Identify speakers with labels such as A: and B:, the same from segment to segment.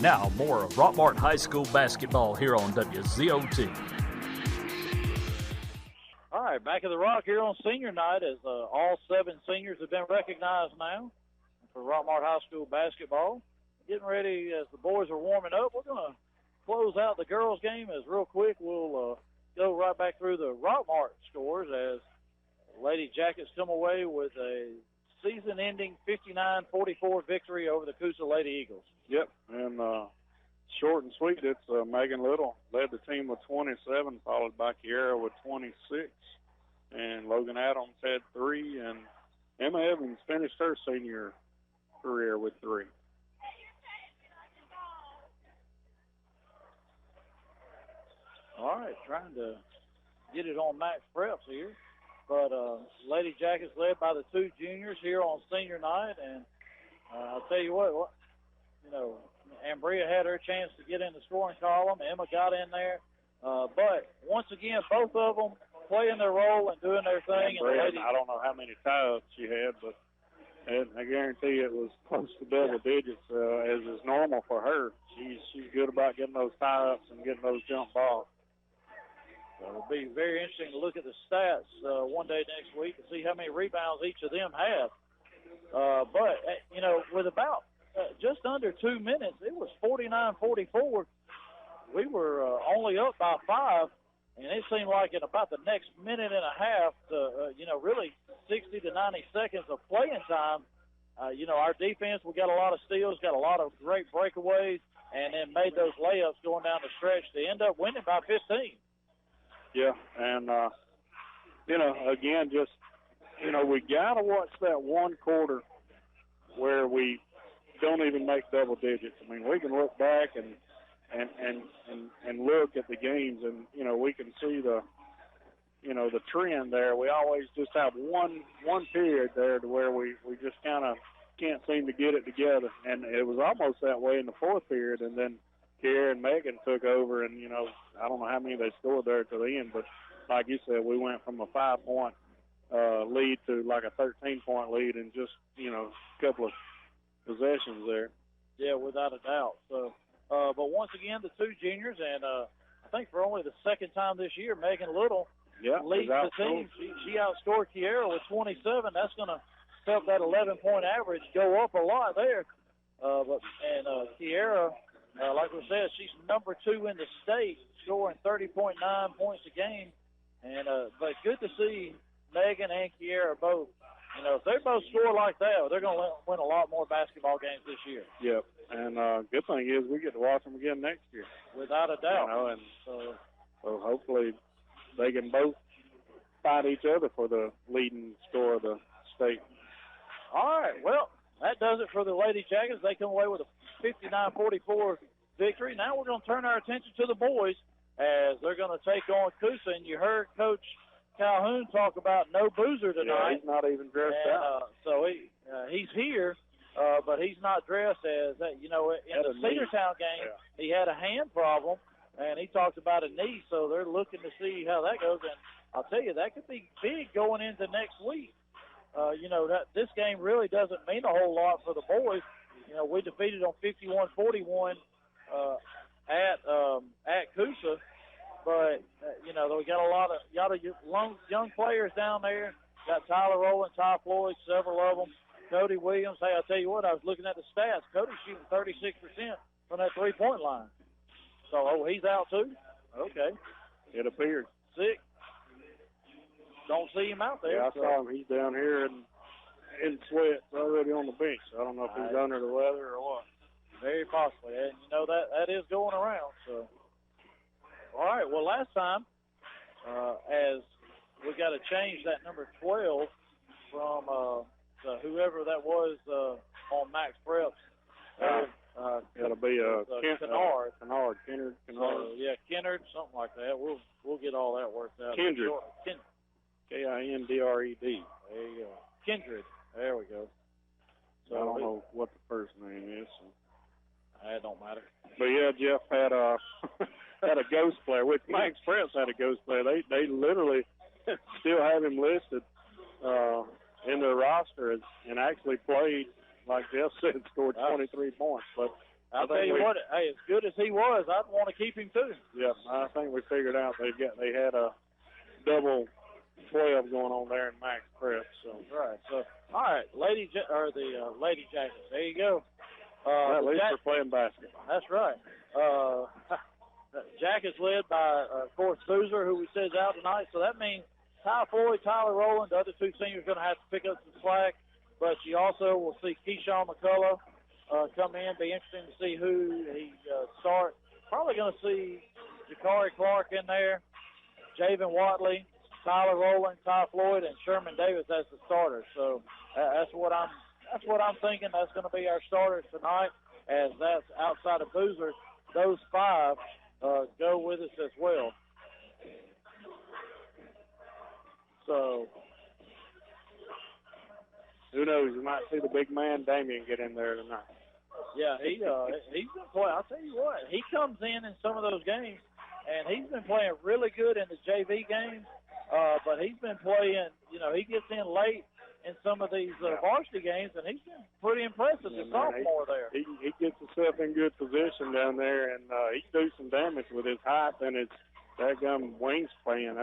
A: Now, more of Rockmart High School basketball here on WZOT.
B: All right, back at the Rock here on senior night as all 7 seniors have been recognized now for Rockmart High School basketball. Getting ready as the boys are warming up. We're going to close out the girls' game as real quick. We'll go right back through the Rockmart scores as Lady Jackets come away with a season-ending 59-44 victory over the Coosa Lady Eagles.
C: Yep, and short and sweet, it's Megan Little led the team with 27, followed by Kiera with 26, and Logan Adams had 3, and Emma Evans finished her senior career with 3.
B: All right, trying to get it on Max Preps here. But Lady Jackets led by the 2 juniors here on senior night. And I'll tell you what, you know, Ambria had her chance to get in the scoring column. Emma got in there. But once again, both of them playing their role and doing their thing. And
C: Ambria, I don't know how many tie-ups she had, but I guarantee it was close to double digits, as is normal for her. She's good about getting those tie-ups and getting those jump balls.
B: So it'll be very interesting to look at the stats one day next week and see how many rebounds each of them have. But, you know, with about just under 2 minutes, it was 49-44. We were only up by 5, and it seemed like in about the next minute and a half to, you know, really 60 to 90 seconds of playing time, you know, our defense, we got a lot of steals, got a lot of great breakaways, and then made those layups going down the stretch to end up winning by 15.
C: Yeah, and, you know, again, just, you know, we got to watch that one quarter where we don't even make double digits. I mean, we can look back and look at the games and, you know, we can see the, you know, the trend there. We always just have one period there to where we just kind of can't seem to get it together. And it was almost that way in the 4th period, and then Kiera and Megan took over, and, you know, I don't know how many they scored there to the end, but like you said, we went from a 5-point lead to like a 13-point lead in just, you know, a couple of possessions there.
B: Yeah, without a doubt. So, but once again, the 2 juniors, and I think for only the 2nd time this year, Megan Little leads the team. She outscored Kiera with 27. That's going to help that 11-point average go up a lot there. Kiera, like we said, she's number 2 in the state, scoring 30.9 points a game. And but good to see Megan and Kiera both. You know, if they both score like that, they're going to win a lot more basketball games this year.
C: Yep. And good thing is we get to watch them again next year.
B: Without a doubt.
C: You know, and so hopefully they can both fight each other for the leading score of the state.
B: All right. Well, that does it for the Lady Jackets. They come away with a 59-44 victory. Now we're going to turn our attention to the boys as they're going to take on Coosa. And you heard Coach Calhoun talk about no boozer tonight.
C: Yeah, he's not even dressed out.
B: So he's here, but he's not dressed as that. You know, in the Cedartown game, he had a hand problem, and he talked about a knee. So they're looking to see how that goes. And I'll tell you, that could be big going into next week. You know, that this game really doesn't mean a whole lot for the boys. You know, we defeated on 51-41 at Coosa. But, you know, we got a lot of young players down there. Got Tyler Rowland, Ty Floyd, several of them. Cody Williams. Hey, I'll tell you what, I was looking at the stats. Cody's shooting 36% from that three-point line. So, he's out too? Okay.
C: It appears.
B: Sick. Don't see him out there.
C: Yeah, I saw him. He's down here in sweat already on the bench. I don't know if he's under the weather or what.
B: Very possibly. And, you know, that is going around, so. All right, well, last time, as we got to change that number 12 from whoever that was on Max Preps.
C: It'll be
B: Kennard.
C: Kennard.
B: Yeah, Kennard, something like that. We'll get all that worked out.
C: Kindred. Kindred.
B: There you go. Kindred. There we go. So
C: I don't know what the first name is. So.
B: It don't matter.
C: But, yeah, Jeff had had a ghost player, which Max Preps had a ghost player. They literally still have him listed in their roster and actually played, like Jeff said, scored 23 points. But
B: I'll tell you what, hey, as good as he was, I'd want to keep him too.
C: Yeah, I think we figured out they had a double 12 going on there in Max Prep. So
B: right. So all right, Lady Jackets. There you go.
C: At least we're playing basketball.
B: That's right. Jackets led by, of course, Boozer, who we said is out tonight. So that means Ty Floyd, Tyler Rowland, the other two seniors, going to have to pick up some slack. But you also will see Keyshawn McCullough come in. Be interesting to see who he starts. Probably going to see Jakari Clark in there, Javen Watley, Tyler Rowland, Ty Floyd, and Sherman Davis as the starters. So that's what I'm thinking. That's going to be our starters tonight. As that's outside of Boozer, those five go with us as well. So
C: who knows? You might see the big man Damien get in there tonight.
B: Yeah, he's been playing. I'll tell you what, he comes in some of those games, and he's been playing really good in the JV games. But he's been playing. He gets in late in some of these varsity games, and he's been pretty impressive. The sophomore there.
C: He gets himself in good position down there, and he can do some damage with his height and his daggum wingspan.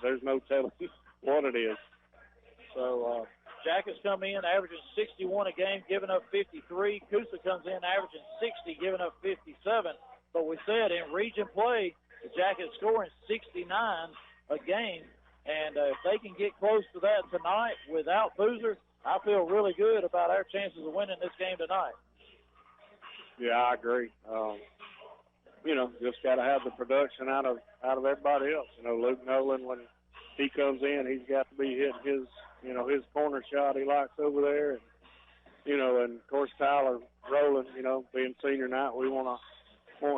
C: There's no telling what it is.
B: So Jackets come in averaging 61 a game, giving up 53. Coosa comes in averaging 60, giving up 57. But we said in region play, the Jackets scoring 69 a game. And if they can get close to that tonight without Boozer, I feel really good about our chances of winning this game tonight.
C: Yeah, I agree. Just got to have the production out of everybody else. Luke Nolan, when he comes in, he's got to be hitting his corner shot he likes over there. And of course Tyler Rowland, being senior night, we want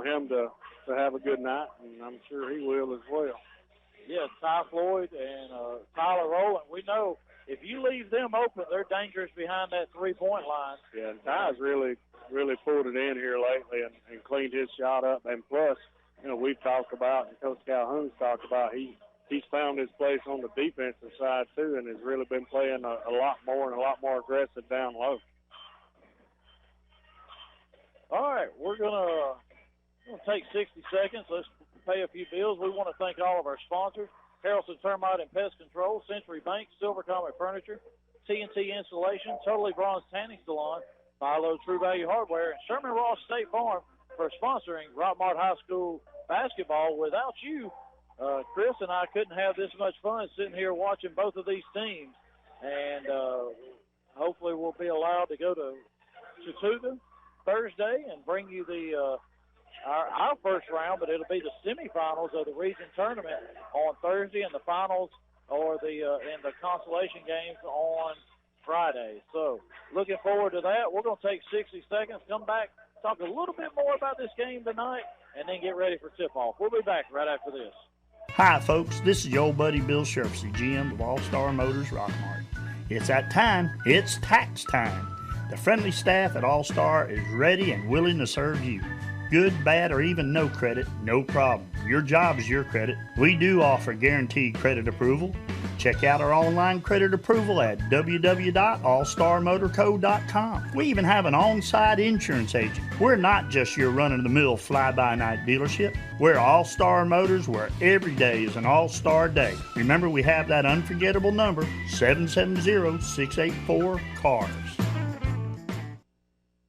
C: him to have a good night, and I'm sure he will as well.
B: Yeah, Ty Floyd and Tyler Rowland, we know if you leave them open, they're dangerous behind that three-point line.
C: Yeah, and Ty's really pulled it in here lately and cleaned his shot up. And plus, we've talked about, and Coach Calhoun's talked about, he's found his place on the defensive side too, and has really been playing a lot more and a lot more aggressive down low.
B: All right, we're gonna take 60 seconds. Let's pay a few bills. We want to thank all of our sponsors: Harrelson Termite and Pest Control, Century Bank, Silver Comet Furniture, TNT Installation, Totally Bronze Tanning Salon, Philo True Value Hardware, and Sherman Ross State Farm for sponsoring Rockmart High School basketball. Without you, Chris and I couldn't have this much fun sitting here watching both of these teams. And hopefully we'll be allowed to go to Chattooga Thursday and bring you our first round, but it'll be the semifinals of the region tournament on Thursday, and the finals or and the consolation games on Friday. So looking forward to that. We're going to take 60 seconds, come back, talk a little bit more about this game tonight, and then get ready for tip-off. We'll be back right after this.
D: Hi, folks. This is your old buddy Bill Sherfsey, GM of All-Star Motors Rockmart. It's that time. It's tax time. The friendly staff at All-Star is ready and willing to serve you. Good, bad, or even no credit, no problem. Your job is your credit. We do offer guaranteed credit approval. Check out our online credit approval at www.allstarmotorco.com. We even have an on-site insurance agent. We're not just your run-of-the-mill fly-by-night dealership. We're All-Star Motors, where every day is an All-Star day. Remember, we have that unforgettable number, 770-684-CARS.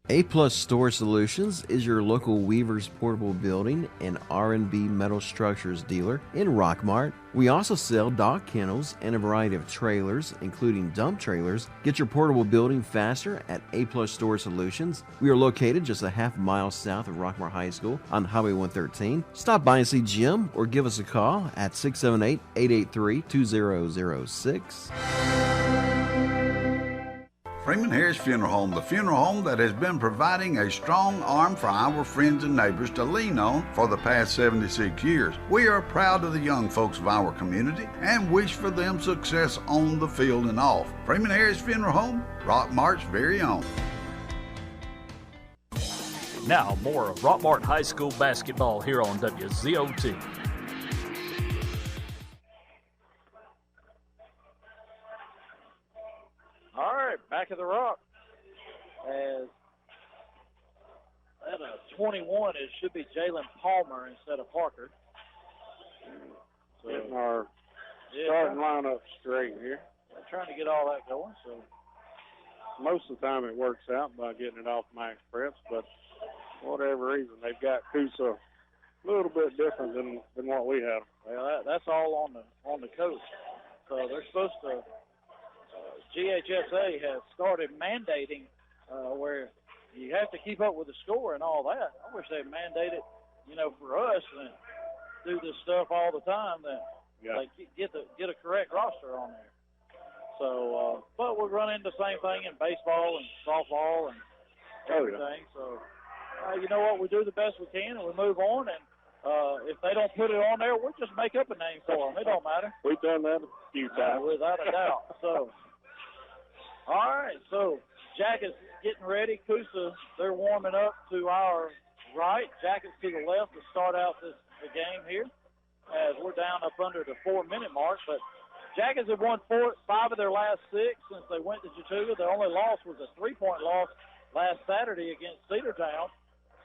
E: A-Plus Store Solutions is your local Weaver's Portable Building and R&B Metal Structures dealer in Rockmart. We also sell dock kennels and a variety of trailers, including dump trailers. Get your portable building faster at A-Plus Store Solutions. We are located just a half mile south of Rockmart High School on Highway 113. Stop by and see Jim or give us a call at 678-883-2006.
F: Freeman Harris Funeral Home, the funeral home that has been providing a strong arm for our friends and neighbors to lean on for the past 76 years. We are proud of the young folks of our community and wish for them success on the field and off. Freeman Harris Funeral Home, Rockmart's very own.
A: Now more of Rockmart High School basketball here on WZOT.
B: All right, back at the Rock. As at a 21, it should be Jalen Palmer instead of Parker. So,
C: getting our starting lineup straight here.
B: Trying to get all that going. So
C: most of the time it works out by getting it off Max Preps, but for whatever reason they've got Coosa a little bit different than what we have.
B: Well, that's all on the coach. So they're supposed to. GHSA has started mandating where you have to keep up with the score and all that. I wish they mandated, for us and do this stuff all the time. That like get a correct roster on there. So, but we're running the same thing in baseball and softball and everything. So, you know what? We do the best we can and we move on. And if they don't put it on there, we'll just make up a name for them. It don't matter.
C: We've done that a few times.
B: Without a doubt. So, all right. So, Jackets getting ready. Coosa, they're warming up to our right. Jackets to the left to start out the game here as we're down up under the 4-minute mark. But Jackets have won 5 of their last 6 since they went to Chattooga. The only loss was a 3-point loss last Saturday against Cedartown.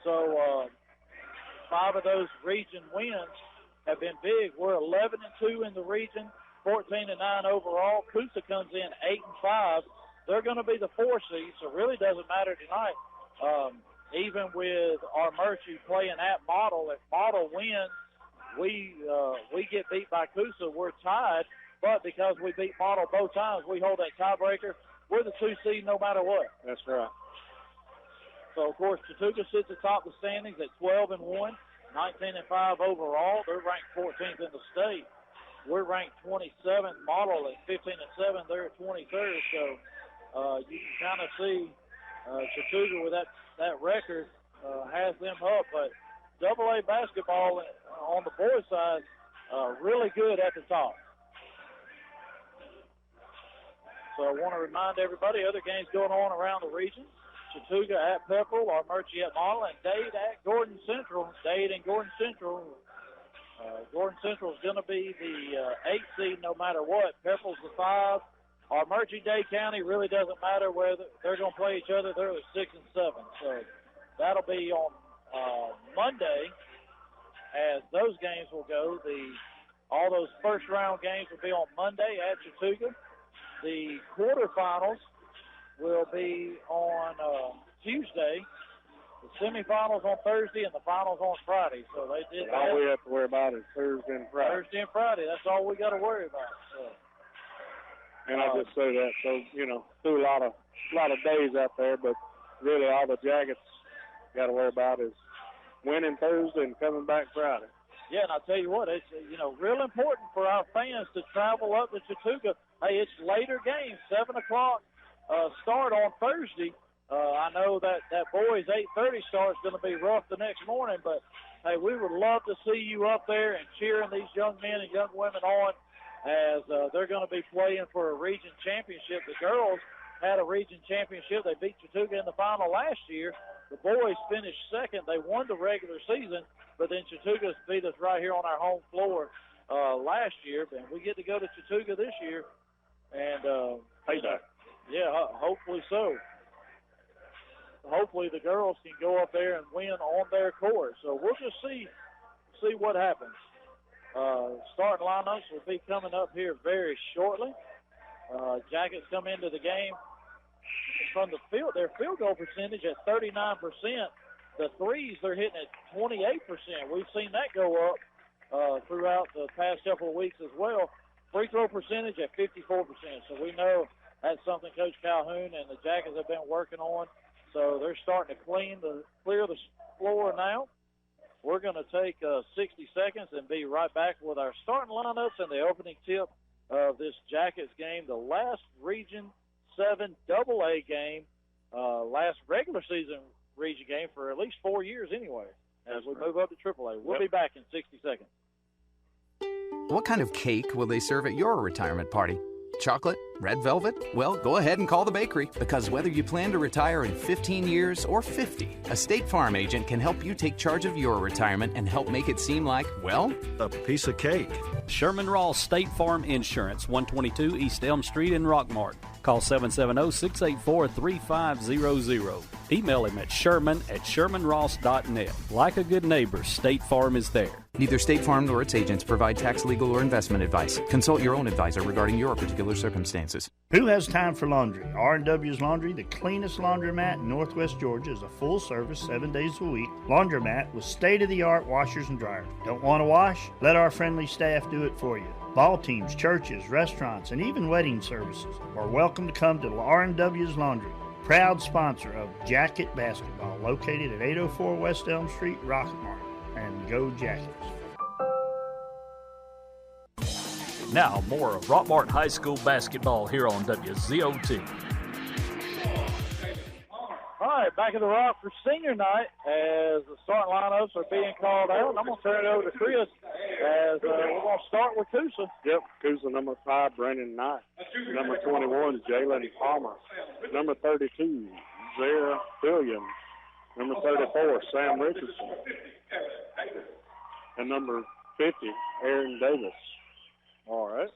B: So 5 of those region wins have been big. We're 11-2 in the region, 14-9 overall. Coosa comes in 8-5. They're going to be the 4 seed, so it really doesn't matter tonight. Even with our Murchie playing at Model, if Model wins, we get beat by Coosa. We're tied. But because we beat Model both times, we hold that tiebreaker. We're the 2 seed no matter what.
C: That's right.
B: So, of course, Chattooga sits atop the standings at 12-1, 19-5 overall. They're ranked 14th in the state. We're ranked 27th. Model at 15-7. They're at 23rd. So you can kind of see Chattooga with that record has them up. But AA basketball on the boys' side, really good at the top. So I want to remind everybody, other games going on around the region. Chattooga at Pepperell, our Murchie at Model, and Dade at Gordon Central. Dade and Gordon Central. Gordon Central is going to be the 8 seed no matter what. Pepperell's the 5. Our Murchie Dade County really doesn't matter whether they're going to play each other. They're the 6 and 7. So that'll be on Monday as those games will go. All those first round games will be on Monday at Chattooga. The quarterfinals will be on Tuesday. The semifinals on Thursday and the finals on Friday. So they did that.
C: All we have to worry about is Thursday and Friday.
B: Thursday and Friday. That's all we got to worry about. So.
C: And I just say that so threw a lot of days out there, but really all the Jackets got to worry about is winning Thursday and coming back Friday.
B: Yeah, and I'll tell you what, it's real important for our fans to travel up to Chattooga. Hey, it's later games, 7 o'clock start on Thursday. I know that boys' 8:30 start is going to be rough the next morning, but, hey, we would love to see you up there and cheering these young men and young women on as they're going to be playing for a region championship. The girls had a region championship. They beat Chattooga in the final last year. The boys finished second. They won the regular season, but then Chattooga beat us right here on our home floor last year. And we get to go to Chattooga this year. And, hopefully so. Hopefully the girls can go up there and win on their court. So we'll just see what happens. Starting lineups will be coming up here very shortly. Jackets come into the game from the field. Their field goal percentage at 39%. The threes they're hitting at 28%. We've seen that go up throughout the past couple of weeks as well. Free throw percentage at 54%. So we know that's something Coach Calhoun and the Jackets have been working on. So they're starting to clear the floor now. We're going to take 60 seconds and be right back with our starting lineups and the opening tip of this Jackets game, the last Region 7 AA game, last regular season region game for at least 4 years anyway, as we move up to AAA. We'll be back in 60 seconds.
G: What kind of cake will they serve at your retirement party? Chocolate, Red velvet? Well, go ahead and call the bakery, because whether you plan to retire in 15 years or 50, a State Farm agent can help you take charge of your retirement and help make it seem like, well,
H: a piece of cake.
A: Sherman Ross State Farm Insurance, 122 East Elm Street in Rockmart. Call 770-684-3500. Email him at sherman@shermanross.net. Like a good neighbor, State Farm is there.
G: Neither State Farm nor its agents provide tax, legal, or investment advice. Consult your own advisor regarding your particular circumstances.
D: Who has time for laundry? R&W's Laundry, the cleanest laundromat in Northwest Georgia, is a full-service, 7 days a week laundromat with state-of-the-art washers and dryers. Don't want to wash? Let our friendly staff do it for you. Ball teams, churches, restaurants, and even wedding services are welcome to come to R&W's Laundry. Proud sponsor of Jacket Basketball, located at 804 West Elm Street, Rockmart. And go Jackets.
A: Now, more of Rockmart High School basketball here on WZOT.
B: All right, back in the Rock for senior night as the starting lineups are being called out. And I'm going to turn it over to Chris as we're going to start with Coosa.
C: Yep, Coosa number 5, Brandon Knight. Number 21, Jalen Palmer. Number 32, Zara Billiam. Number 34, Sam Richardson. And number 50, Aaron Davis.
B: All right.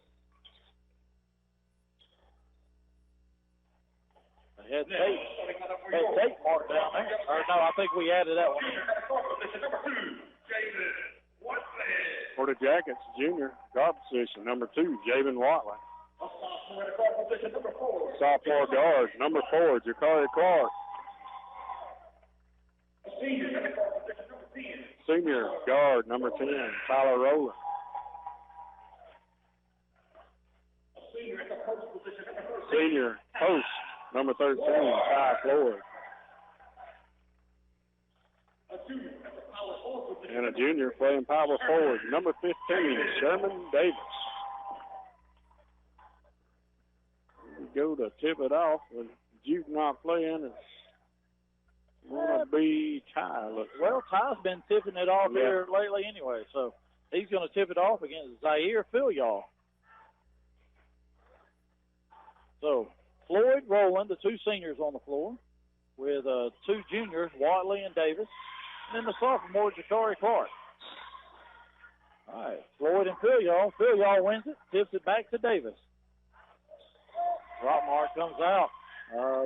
B: Head tape mark down there. Or no, I think we added that one in.
C: For the Jackets, junior, guard position, number 2, Javen Watley. Sophomore guard, number 4, Jakari Clark. Senior guard, number 10, Tyler Rowland. Senior post, number 13, Ty Floyd. And a junior playing power forward, number 15, Sherman Davis. We go to tip it off with Duke not playing. It's going to be Ty.
B: Well, Ty's been tipping it off here lately anyway, so he's going to tip it off against Zaire Filial. So, Floyd, Rowland, the 2 seniors on the floor, with 2 juniors, Watley and Davis, and then the sophomore, Jakari Clark. All right, Floyd and Filial. Filial wins it, tips it back to Davis. Rockmart comes out.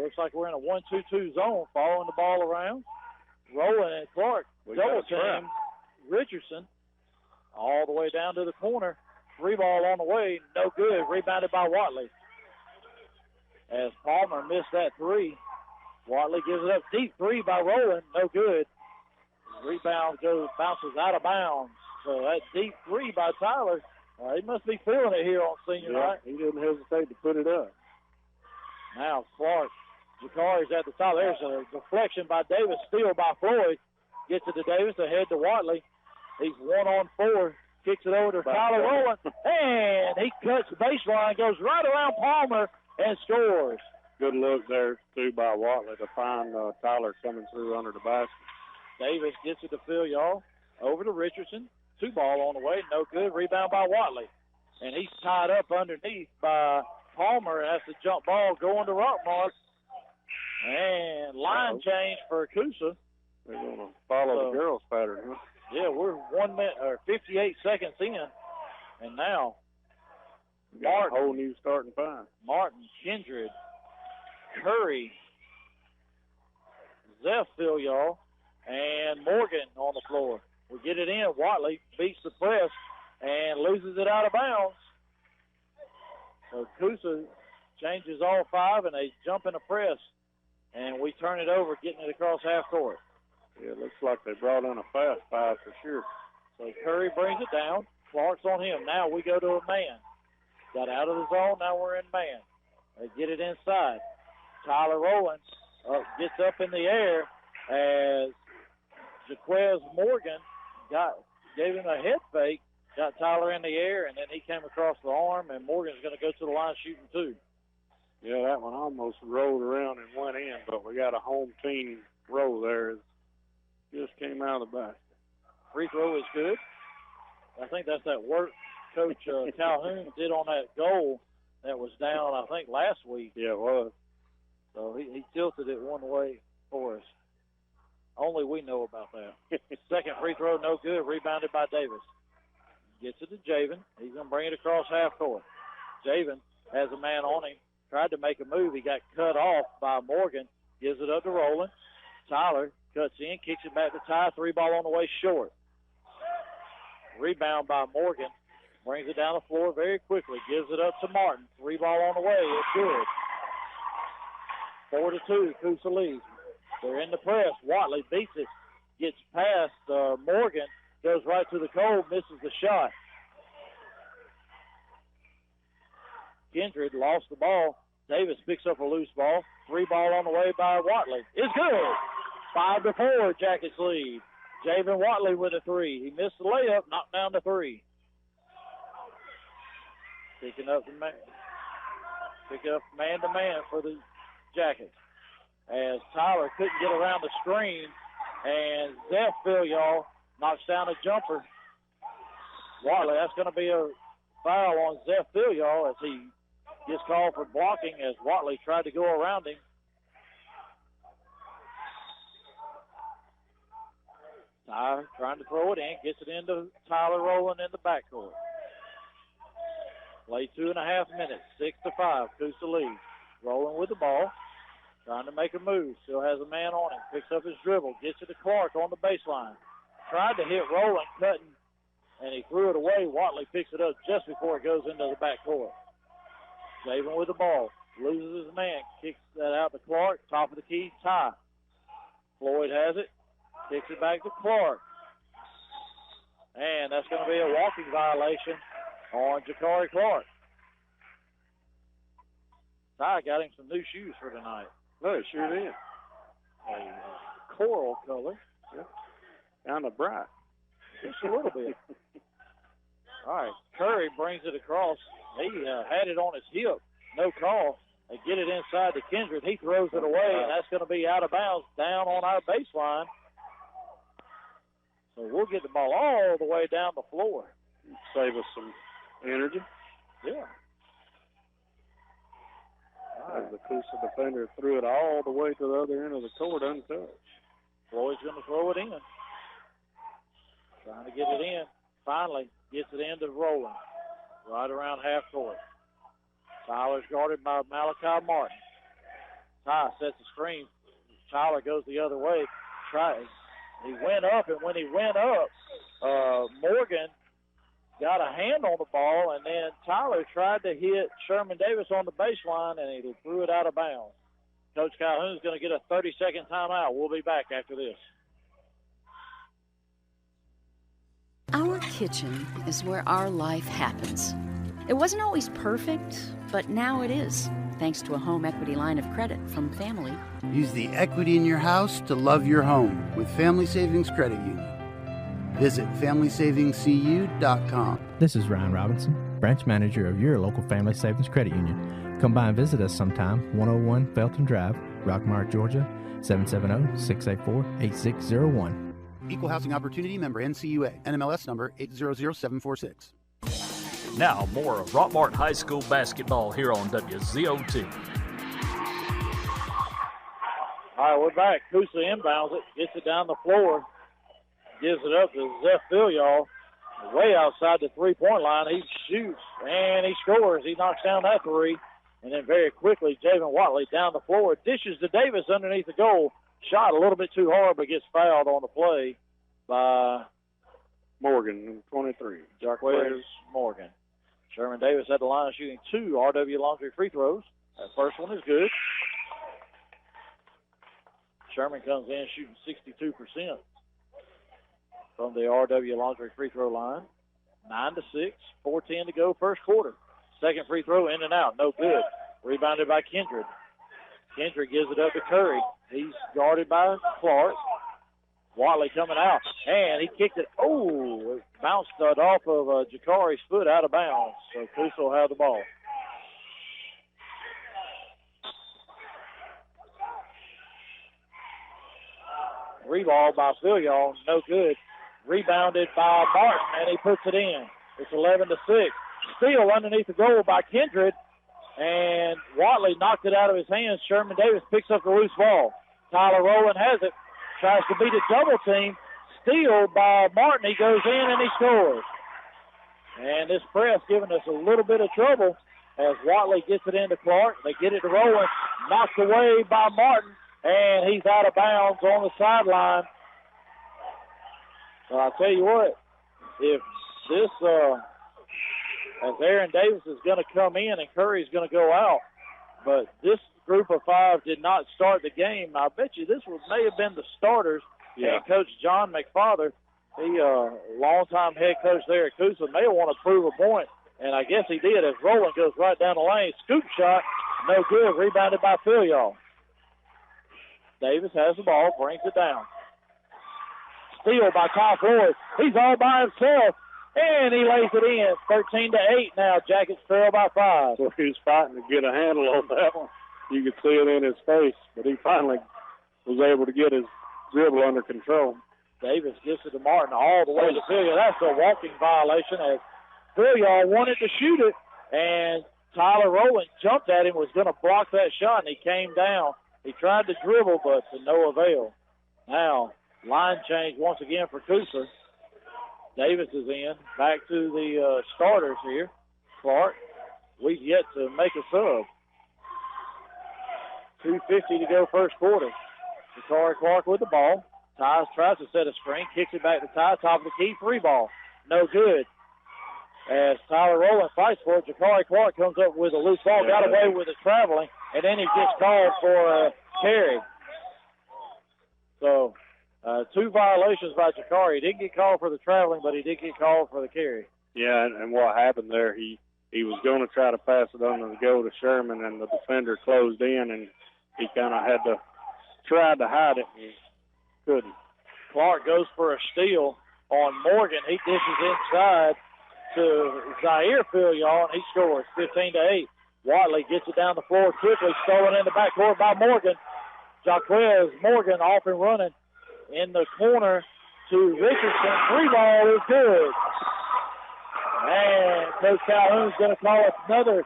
B: Looks like we're in a 1-2-2 zone, following the ball around. Rowland and Clark double team Richardson all the way down to the corner. 3 ball on the way, no good. Rebounded by Watley. As Palmer missed that 3, Watley gives it up deep. 3 by Rowland, no good. Rebound bounces out of bounds. So that deep 3 by Tyler, he must be feeling it here on senior night.
C: He didn't hesitate to put it up.
B: Now Clark, Jakari's at the top. There's a deflection by Davis, steal by Floyd. Gets it to Davis, ahead to Watley. He's 1-on-4, kicks it over to Tyler Rowland, and he cuts the baseline, goes right around Palmer, and scores.
C: Good look there, too, by Watley to find Tyler coming through under the basket.
B: Davis gets it to Filial, over to Richardson. 2 ball on the way, no good. Rebound by Watley. And he's tied up underneath by Palmer. That's the jump ball going to Rockmart. And line change for Coosa.
C: They're going to follow the girls' pattern, huh?
B: Yeah, we're 1 minute or 58 seconds in. And now
C: Martin, a whole new starting 5.
B: Martin, Kindred, Curry, Zeph Filial, and Morgan on the floor. We get it in. Watley beats the press and loses it out of bounds. So Coosa changes all 5, and they jump in the press. And we turn it over, getting it across half court.
C: Yeah, it looks like they brought in a fast 5 for sure.
B: So Curry brings it down. Clark's on him. Now we go to a man. Got out of the zone. Now we're in man. They get it inside. Tyler Rowland gets up in the air as Jaquez Morgan gave him a head fake, got Tyler in the air, and then he came across the arm, and Morgan's going to go to the line shooting 2.
C: Yeah, that one almost rolled around and went in, but we got a home team roll there. It just came out of the basket.
B: Free throw is good. I think that's that work Coach Calhoun did on that goal that was down, I think, last week.
C: Yeah, it was.
B: So he tilted it one way for us. Only we know about that. Second free throw, no good. Rebounded by Davis. Gets it to Javen. He's going to bring it across half court. Javen has a man on him. Tried to make a move. He got cut off by Morgan. Gives it up to Rowland. Tyler cuts in, kicks it back to Ty. 3-ball on the way short. Rebound by Morgan. Brings it down the floor very quickly. Gives it up to Martin. 3-ball on the way. It's good. 4-2. Coosa leads. They're in the press. Watley beats it. Gets past Morgan. Goes right to the goal. Misses the shot. Kindred lost the ball. Davis picks up a loose ball. 3-ball on the way by Watley. It's good. 5-4. Jackets lead. Javen Watley with a 3. He missed the layup. Knocked down the 3. Picking up man-to-man for the Jackets. As Tyler couldn't get around the screen, and Zeph Filliall knocks down a jumper. Watley, that's going to be a foul on Zeph Filliall as he gets called for blocking as Watley tried to go around him. Tyler trying to throw it in, gets it into Tyler Rowland in the backcourt. Play 2.5 minutes, 6-5. Coosa leads. Rowland with the ball. Trying to make a move. Still has a man on him. Picks up his dribble. Gets it to Clark on the baseline. Tried to hit Rowland, cutting, and he threw it away. Watley picks it up just before it goes into the backcourt. Javen with the ball. Loses his man. Kicks that out to Clark. Top of the key, Ty. Floyd has it. Kicks it back to Clark. And that's going to be a walking violation on Jakari Clark. Ty got him some new shoes for tonight.
C: No, it sure did.
B: A coral color.
C: Yeah. Kind of bright.
B: Just a little bit. All right, Curry brings it across. He had it on his hip. No call. They get it inside to Kindred. He throws it away, and that's going to be out of bounds down on our baseline. So we'll get the ball all the way down the floor.
C: Save us some energy.
B: Yeah.
C: As the Coosa defender threw it all the way to the other end of the court untouched.
B: Floyd's going to throw it in. Trying to get it in. Finally gets it into Rowland. Right around half court. Tyler's guarded by Malachi Martin. Ty sets the screen. Tyler goes the other way. He went up, and when he went up, Morgan got a hand on the ball, and then Tyler tried to hit Sherman Davis on the baseline, and he threw it out of bounds. Coach Calhoun's going to get a 30-second timeout. We'll be back after this.
H: Our kitchen is where our life happens. It wasn't always perfect, but now it is, thanks to a home equity line of credit from Family.
I: Use the equity in your house to love your home with Family Savings Credit Union. Visit FamilySavingsCU.com.
J: This is Ryan Robinson, branch manager of your local Family Savings Credit Union. Come by and visit us sometime, 101 Felton Drive, Rockmart, Georgia, 770-684-8601.
I: Equal Housing Opportunity member NCUA, NMLS number 800746.
A: Now more of Rockmart High School basketball here on WZOT.
B: All right, we're back. Coosa inbounds it, gets it down the floor, gives it up to Zeph Filliall. Way outside the three-point line. He shoots, and he scores. He knocks down that three. And then very quickly, Javen Watley down the floor. Dishes to Davis underneath the goal. Shot a little bit too hard, but gets fouled on the play by
C: Morgan, 23.
B: Jarquez Morgan. Sherman Davis at the line shooting 2 RW Laundry free throws. That first one is good. Sherman comes in shooting 62% from the RW Laundry free throw line. 9-6, 4:10 to go, first quarter. Second free throw in and out, no good. Rebounded by Kindred. Kindred gives it up to Curry. He's guarded by Clark. Watley coming out, and he kicked it. Oh, it bounced off of Jakari's foot out of bounds. So Coosa will have the ball. Reball by Filliall, no good. Rebounded by Martin, and he puts it in. It's 11-6. Steal underneath the goal by Kindred, and Watley knocked it out of his hands. Sherman Davis picks up the loose ball. Tyler Rowland has it, tries to beat a double team. Steal by Martin. He goes in and he scores. And this press giving us a little bit of trouble as Watley gets it into Clark. They get it to Rowland. Knocked away by Martin, and he's out of bounds on the sideline. Well, I'll tell you what, if this, as Aaron Davis is going to come in and Curry's going to go out, but this group of five did not start the game. I bet you this may have been the starters.
C: Yeah.
B: And Coach John McFarther, he longtime head coach there at Coosa, may want to prove a point, and I guess he did as Rowland goes right down the lane. Scoop shot, no good, rebounded by Phil. Davis has the ball, brings it down. Steal by Kyle Floyd. He's all by himself, and he lays it in. 13-8 now. Jackets trail by 5.
C: So he was fighting to get a handle on that one. You could see it in his face, but he finally was able to get his dribble under control.
B: Davis gets it to Martin all the way to Phil. That's a walking violation as Phil wanted to shoot it, and Tyler Rowland jumped at him, was going to block that shot, and he came down. He tried to dribble, but to no avail. Now, line change once again for Coosa. Davis is in. Back to the starters here. Clark, we've yet to make a sub. 2:50 to go first quarter. Ja'Cory Clark with the ball. Ty tries to set a screen, kicks it back to Ty, top of the key, 3 ball. No good. As Tyler Rowland fights for it, Ja'Cory Clark comes up with a loose ball, got away with it traveling, and then he gets called for a carry. So, 2 violations by Ja'Cory. He didn't get called for the traveling, but he did get called for the carry.
C: Yeah, and what happened there, he was going to try to pass it under the go to Sherman, and the defender closed in, and he kind of had to try to hide it and couldn't.
B: Clark goes for a steal on Morgan. He dishes inside to Zaire Phil, and he scores 15-8. Watley gets it down the floor quickly, stolen in the backcourt by Morgan. Jaquez Morgan off and running in the corner to Richardson. 3 ball is good. And Coach Calhoun's going to call another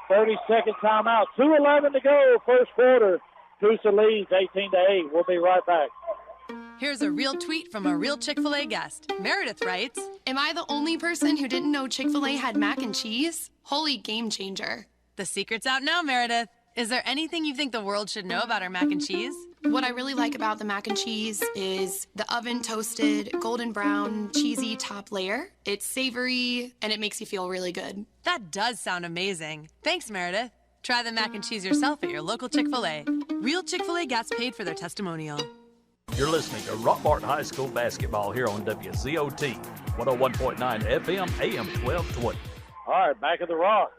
B: 30-second timeout. 2:11 to go, first quarter. Coosa leads 18-8. We'll be right back.
K: Here's a real tweet from a real Chick-fil-A guest. Meredith writes,
L: "Am I the only person who didn't know Chick-fil-A had mac and cheese? Holy game changer."
K: The secret's out now, Meredith. Is there anything you think the world should know about our mac and cheese?
L: What I really like about the mac and cheese is the oven-toasted, golden brown, cheesy top layer. It's savory, and it makes you feel really good.
K: That does sound amazing. Thanks, Meredith. Try the mac and cheese yourself at your local Chick-fil-A. Real Chick-fil-A guests paid for their testimonial.
A: You're listening to Rockmart High School basketball here on WZOT, 101.9 FM, AM 1220.
B: All right, back at the Rock.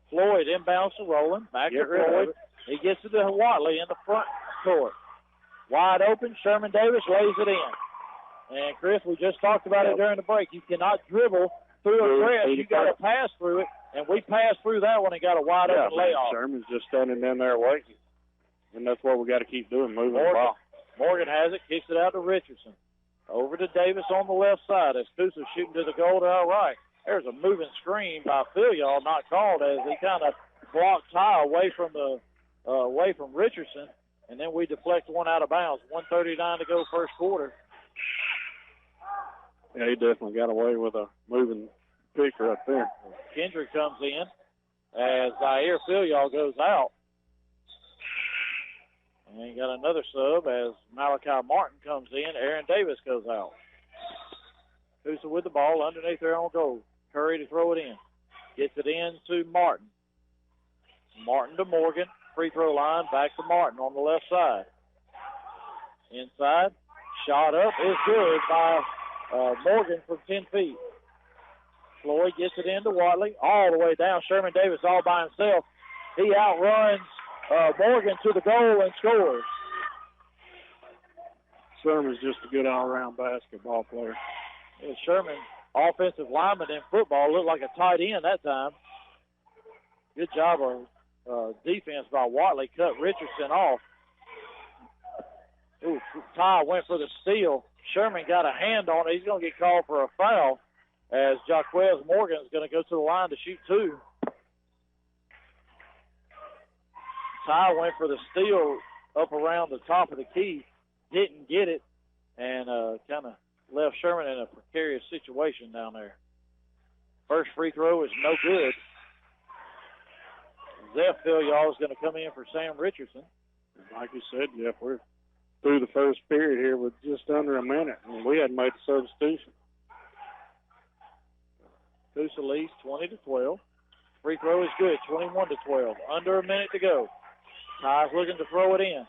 B: Floyd inbounds to Rowland. Back to Floyd. He gets it to Watley in the front court. Wide open. Sherman Davis lays it in. And, Chris, we just talked about it during the break. You cannot dribble through a press. You got to pass through it. And we passed through that one and got a wide open layoff.
C: Sherman's just standing in there waiting. And that's what we got to keep doing, moving the ball.
B: Morgan has it, kicks it out to Richardson. Over to Davis on the left side as Coosa shooting to the goal to our right. There's a moving screen by Phil, not called, as he kind of blocked Ty away from Richardson, and then we deflect one out of bounds. 1:39 to go first quarter.
C: Yeah, he definitely got away with a moving pick right there.
B: Kendrick comes in as Zaire Phil goes out. And you got another sub as Malachi Martin comes in. Aaron Davis goes out. Coosa with the ball underneath their own goal. Curry to throw it in. Gets it in to Martin. Martin to Morgan. Free throw line back to Martin on the left side. Inside. Shot up is good by Morgan from 10 feet. Floyd gets it into Watley all the way down. Sherman Davis all by himself. He outruns Morgan to the goal and scores.
C: Sherman's just a good all-around basketball player.
B: Yeah, Sherman, offensive lineman in football, looked like a tight end that time. Good job of defense by Watley. Cut Richardson off. Ooh, Ty went for the steal. Sherman got a hand on it. He's going to get called for a foul as Jaquez Morgan is going to go to the line to shoot 2. Ty went for the steal up around the top of the key, didn't get it, and kind of left Sherman in a precarious situation down there. First free throw is no good. Zeph Filliall is going to come in for Sam Richardson.
C: Like you said, Jeff, we're through the first period here with just under a minute, and we hadn't made the substitution.
B: Coosa leads 20-12. Free throw is good, 21-12. Under a minute to go. Ty's looking to throw it in.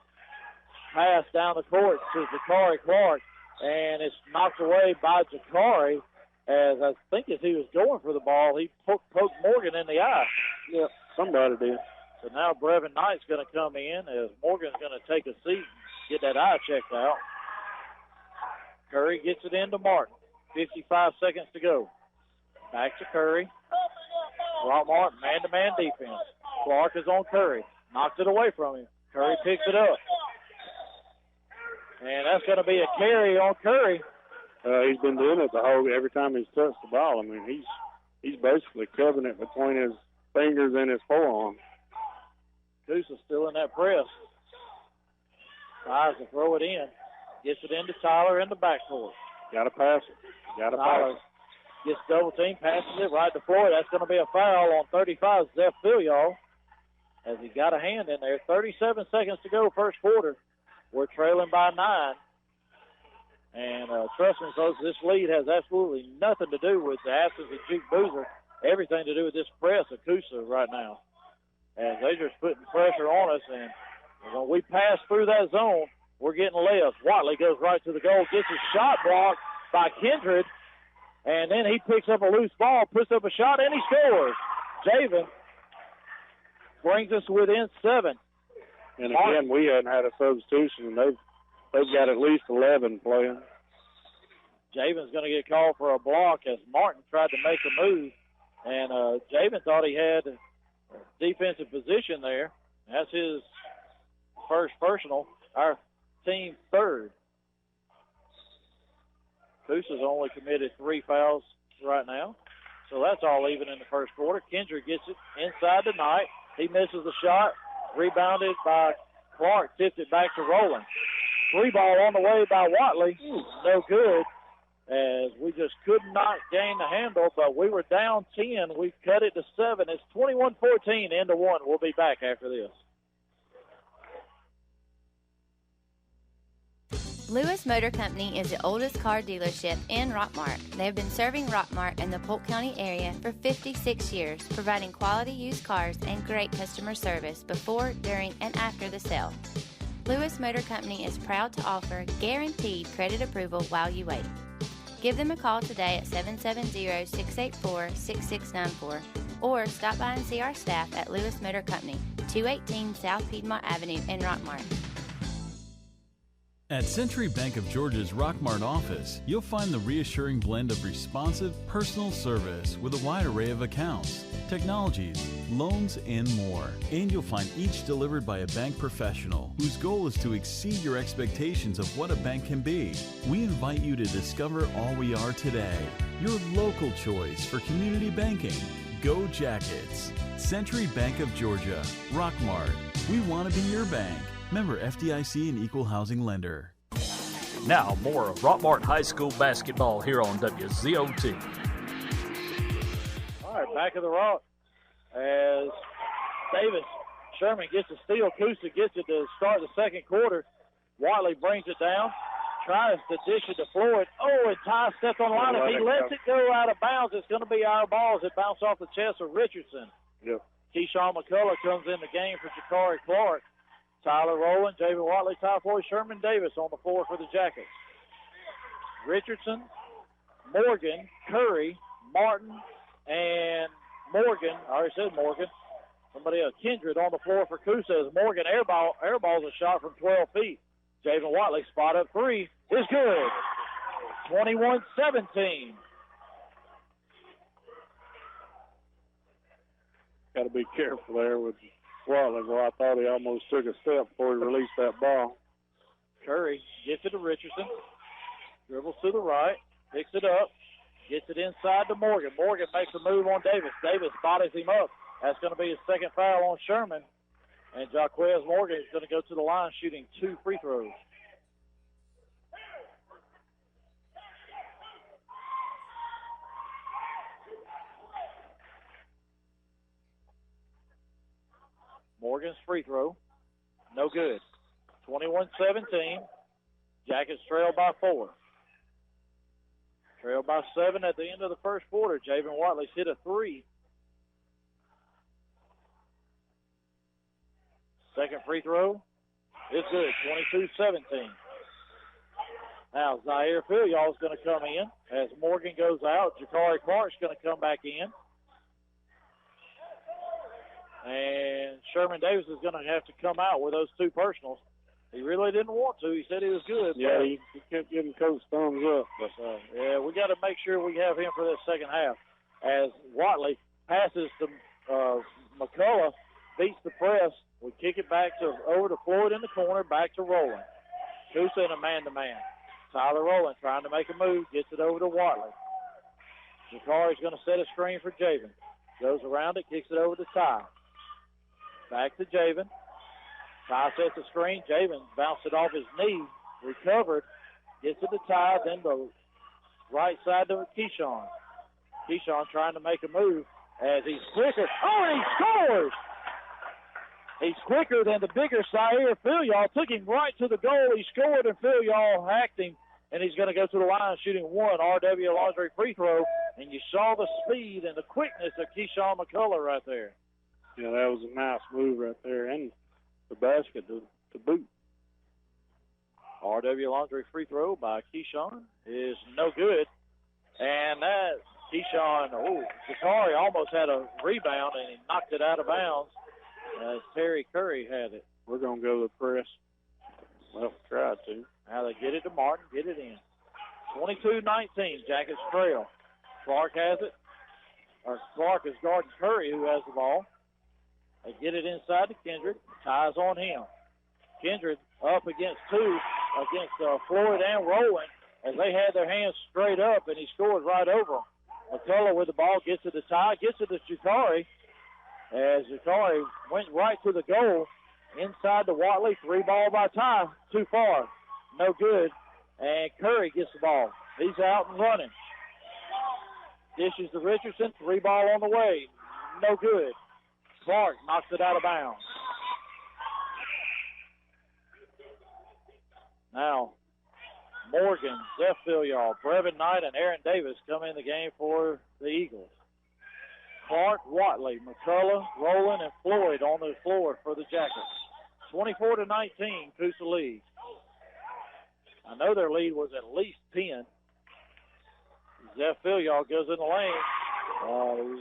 B: Pass down the court to Jakari Clark, and it's knocked away by Jakari. As I think as he was going for the ball, he poked Morgan in the eye.
C: Yep, somebody did.
B: So now Brevin Knight's going to come in as Morgan's going to take a seat and get that eye checked out. Curry gets it into Martin. 55 seconds to go. Back to Curry. Rockmart, man-to-man defense. Clark is on Curry. Knocks it away from him. Curry picks it up. And that's going to be a carry on Curry.
C: He's been doing it every time he's touched the ball. I mean, he's basically covering it between his fingers and his forearm.
B: Coosa's still in that press. Tries to throw it in. Gets it into Tyler in the backcourt.
C: Got to pass it.
B: Tyler gets double team, passes it right to Floyd. That's going to be a foul on 35, Zeph Filliall, as he got a hand in there. 37 seconds to go, first quarter. We're trailing by 9. And trust me, folks, this lead has absolutely nothing to do with the absence of Jake Boozer. Everything to do with this press of Coosa right now. As they're just putting pressure on us. And when we pass through that zone, we're getting left. Watley goes right to the goal, gets his shot blocked by Kindred. And then he picks up a loose ball, puts up a shot, and he scores. Javen brings us within 7.
C: And again, we hadn't had a substitution, and they've got at least 11 playing.
B: Javen's going to get called for a block as Martin tried to make a move. And Javen thought he had defensive position there. That's his first personal, our team third. Coosa's only committed 3 fouls right now. So that's all even in the first quarter. Kendrick gets it inside the Knight. He misses the shot. Rebounded by Clark. Tipped it back to Rowland. 3 ball on the way by Watley. No good. As we just could not gain the handle, but we were down 10. We've cut it to 7. It's 21-14 into 1. We'll be back after this.
M: Lewis Motor Company is the oldest car dealership in Rockmart. They have been serving Rockmart and the Polk County area for 56 years, providing quality used cars and great customer service before, during, and after the sale. Lewis Motor Company is proud to offer guaranteed credit approval while you wait. Give them a call today at 770-684-6694 or stop by and see our staff at Lewis Motor Company, 218 South Piedmont Avenue in Rockmart.
N: At Century Bank of Georgia's Rockmart office, you'll find the reassuring blend of responsive, personal service with a wide array of accounts, technologies, loans, and more. And you'll find each delivered by a bank professional whose goal is to exceed your expectations of what a bank can be. We invite you to discover all we are today. Your local choice for community banking. Go Jackets. Century Bank of Georgia, Rockmart. We want to be your bank. Member FDIC and Equal Housing Lender.
A: Now more of Rockmart High School basketball here on WZOT.
B: All right, back of the Rock as Davis Sherman gets a steal. Coosa gets it to start the second quarter. Watley brings it down, tries to dish it to Floyd. Oh, and Ty steps on the line. If he lets it go out of bounds, it's going to be our ball as it bounced off the chest of Richardson.
C: Yep.
B: Keyshawn McCullough comes in the game for Jakari Clark. Tyler Rowland, Javen Watley, Ty Floyd, Sherman Davis on the floor for the Jackets. Richardson, Morgan, Curry, Martin, and Morgan. I already said Morgan. Somebody else. Kindred on the floor for Coosa as Morgan airballs a shot from 12 feet. Javen Watley spot up 3 is good. 21-17.
C: Got to be careful there with Watley. Well, I thought he almost took a step before he released that ball.
B: Curry gets it to Richardson. Dribbles to the right. Picks it up. Gets it inside to Morgan. Morgan makes a move on Davis. Davis bodies him up. That's going to be his second foul on Sherman. And Jaquez Morgan is going to go to the line shooting 2 free throws. Morgan's free throw, no good. 21-17. Jackets trail by 4. Trail by 7 at the end of the first quarter. Javen Watley's hit a 3. Second free throw is good, 22-17. Now Zaire Filial is going to come in. As Morgan goes out, Jakari Clark's going to come back in. And Sherman Davis is going to have to come out with those 2 personals. He really didn't want to. He said he was good.
C: Yeah, he kept giving Coach thumbs up. But
B: yeah, we got to make sure we have him for this second half. As Watley passes to McCullough, beats the press. We kick it back over to Floyd in the corner, back to Rowland. Coosa in a man-to-man. Tyler Rowland trying to make a move, gets it over to Watley. Jakari's going to set a screen for Javen. Goes around it, kicks it over to Ty. Back to Javen. Ty sets the screen. Javen bounced it off his knee, recovered, gets it to Ty, then the right side to Keyshawn. Keyshawn trying to make a move as he's quicker. Oh, and he scores! He's quicker than the bigger Zaire Filial. Took him right to the goal. He scored, and Filial hacked him, and he's going to go to the line shooting 1 RW Laundry free throw. And you saw the speed and the quickness of Keyshawn McCullough right there.
C: Yeah, that was a nice move right there, and the basket to boot.
B: RW Laundry free throw by Keyshawn is no good. And that Keyshawn, Zakari almost had a rebound, and he knocked it out of bounds as Terry Curry had it.
C: We're going to go to the press. Well, tried to.
B: Now they get it to Martin, get it in. 22-19, Jackets trail. Clark has it. Or Clark is guarding Curry, who has the ball. They get it inside to Kendrick. Ties on him. Kendrick up against 2 against Floyd and Rowland as they had their hands straight up, and he scored right over him. McCullough with the ball, gets it to Ty, gets it to Jakari. As Jakari went right to the goal. Inside to Watley. 3 ball by Ty. Too far. No good. And Curry gets the ball. He's out and running. Dishes to Richardson. 3 ball on the way. No good. Clark knocks it out of bounds. Now, Morgan, Zeph Filial, Brevin Knight, and Aaron Davis come in the game for the Eagles. Clark, Watley, McCullough, Rowland, and Floyd on the floor for the Jackets. 24-19, Coosa lead. I know their lead was at least 10. Zeph Filial goes in the lane.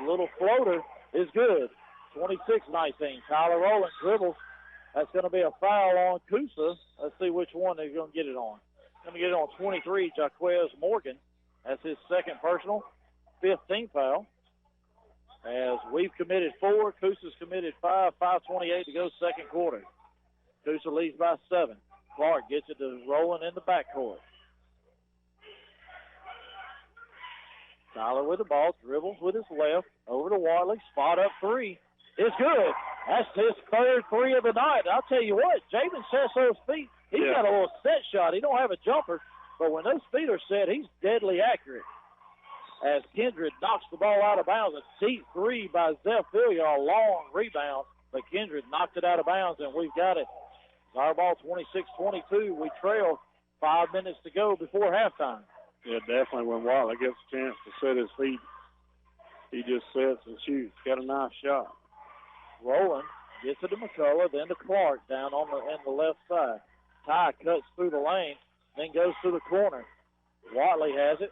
B: Little floater is good. 26-19. Tyler Rowland dribbles. That's going to be a foul on Coosa. Let's see which one they're going to get it on. Going to get it on 23, Jaquez Morgan. That's his second personal. 15th foul. As we've committed 4, Coosa's committed 5. 5:28 to go second quarter. Coosa leads by 7. Clark gets it to Rowland in the backcourt. Tyler with the ball, dribbles with his left, over to Watley, spot up 3. It's good. That's his third 3 of the night. I'll tell you what, Javen sets those feet. He's got a little set shot. He don't have a jumper, but when those feet are set, he's deadly accurate. As Kendrick knocks the ball out of bounds, a deep 3 by Zeph Filial, long rebound, but Kendrick knocked it out of bounds, and we've got it. Our ball 26-22. We trail 5 minutes to go before halftime.
C: Yeah, definitely when Watley gets a chance to set his feet, he just sets and shoots. Got a nice shot.
B: Rowland gets it to McCullough, then to Clark down on the left side. Ty cuts through the lane, then goes to the corner. Watley has it.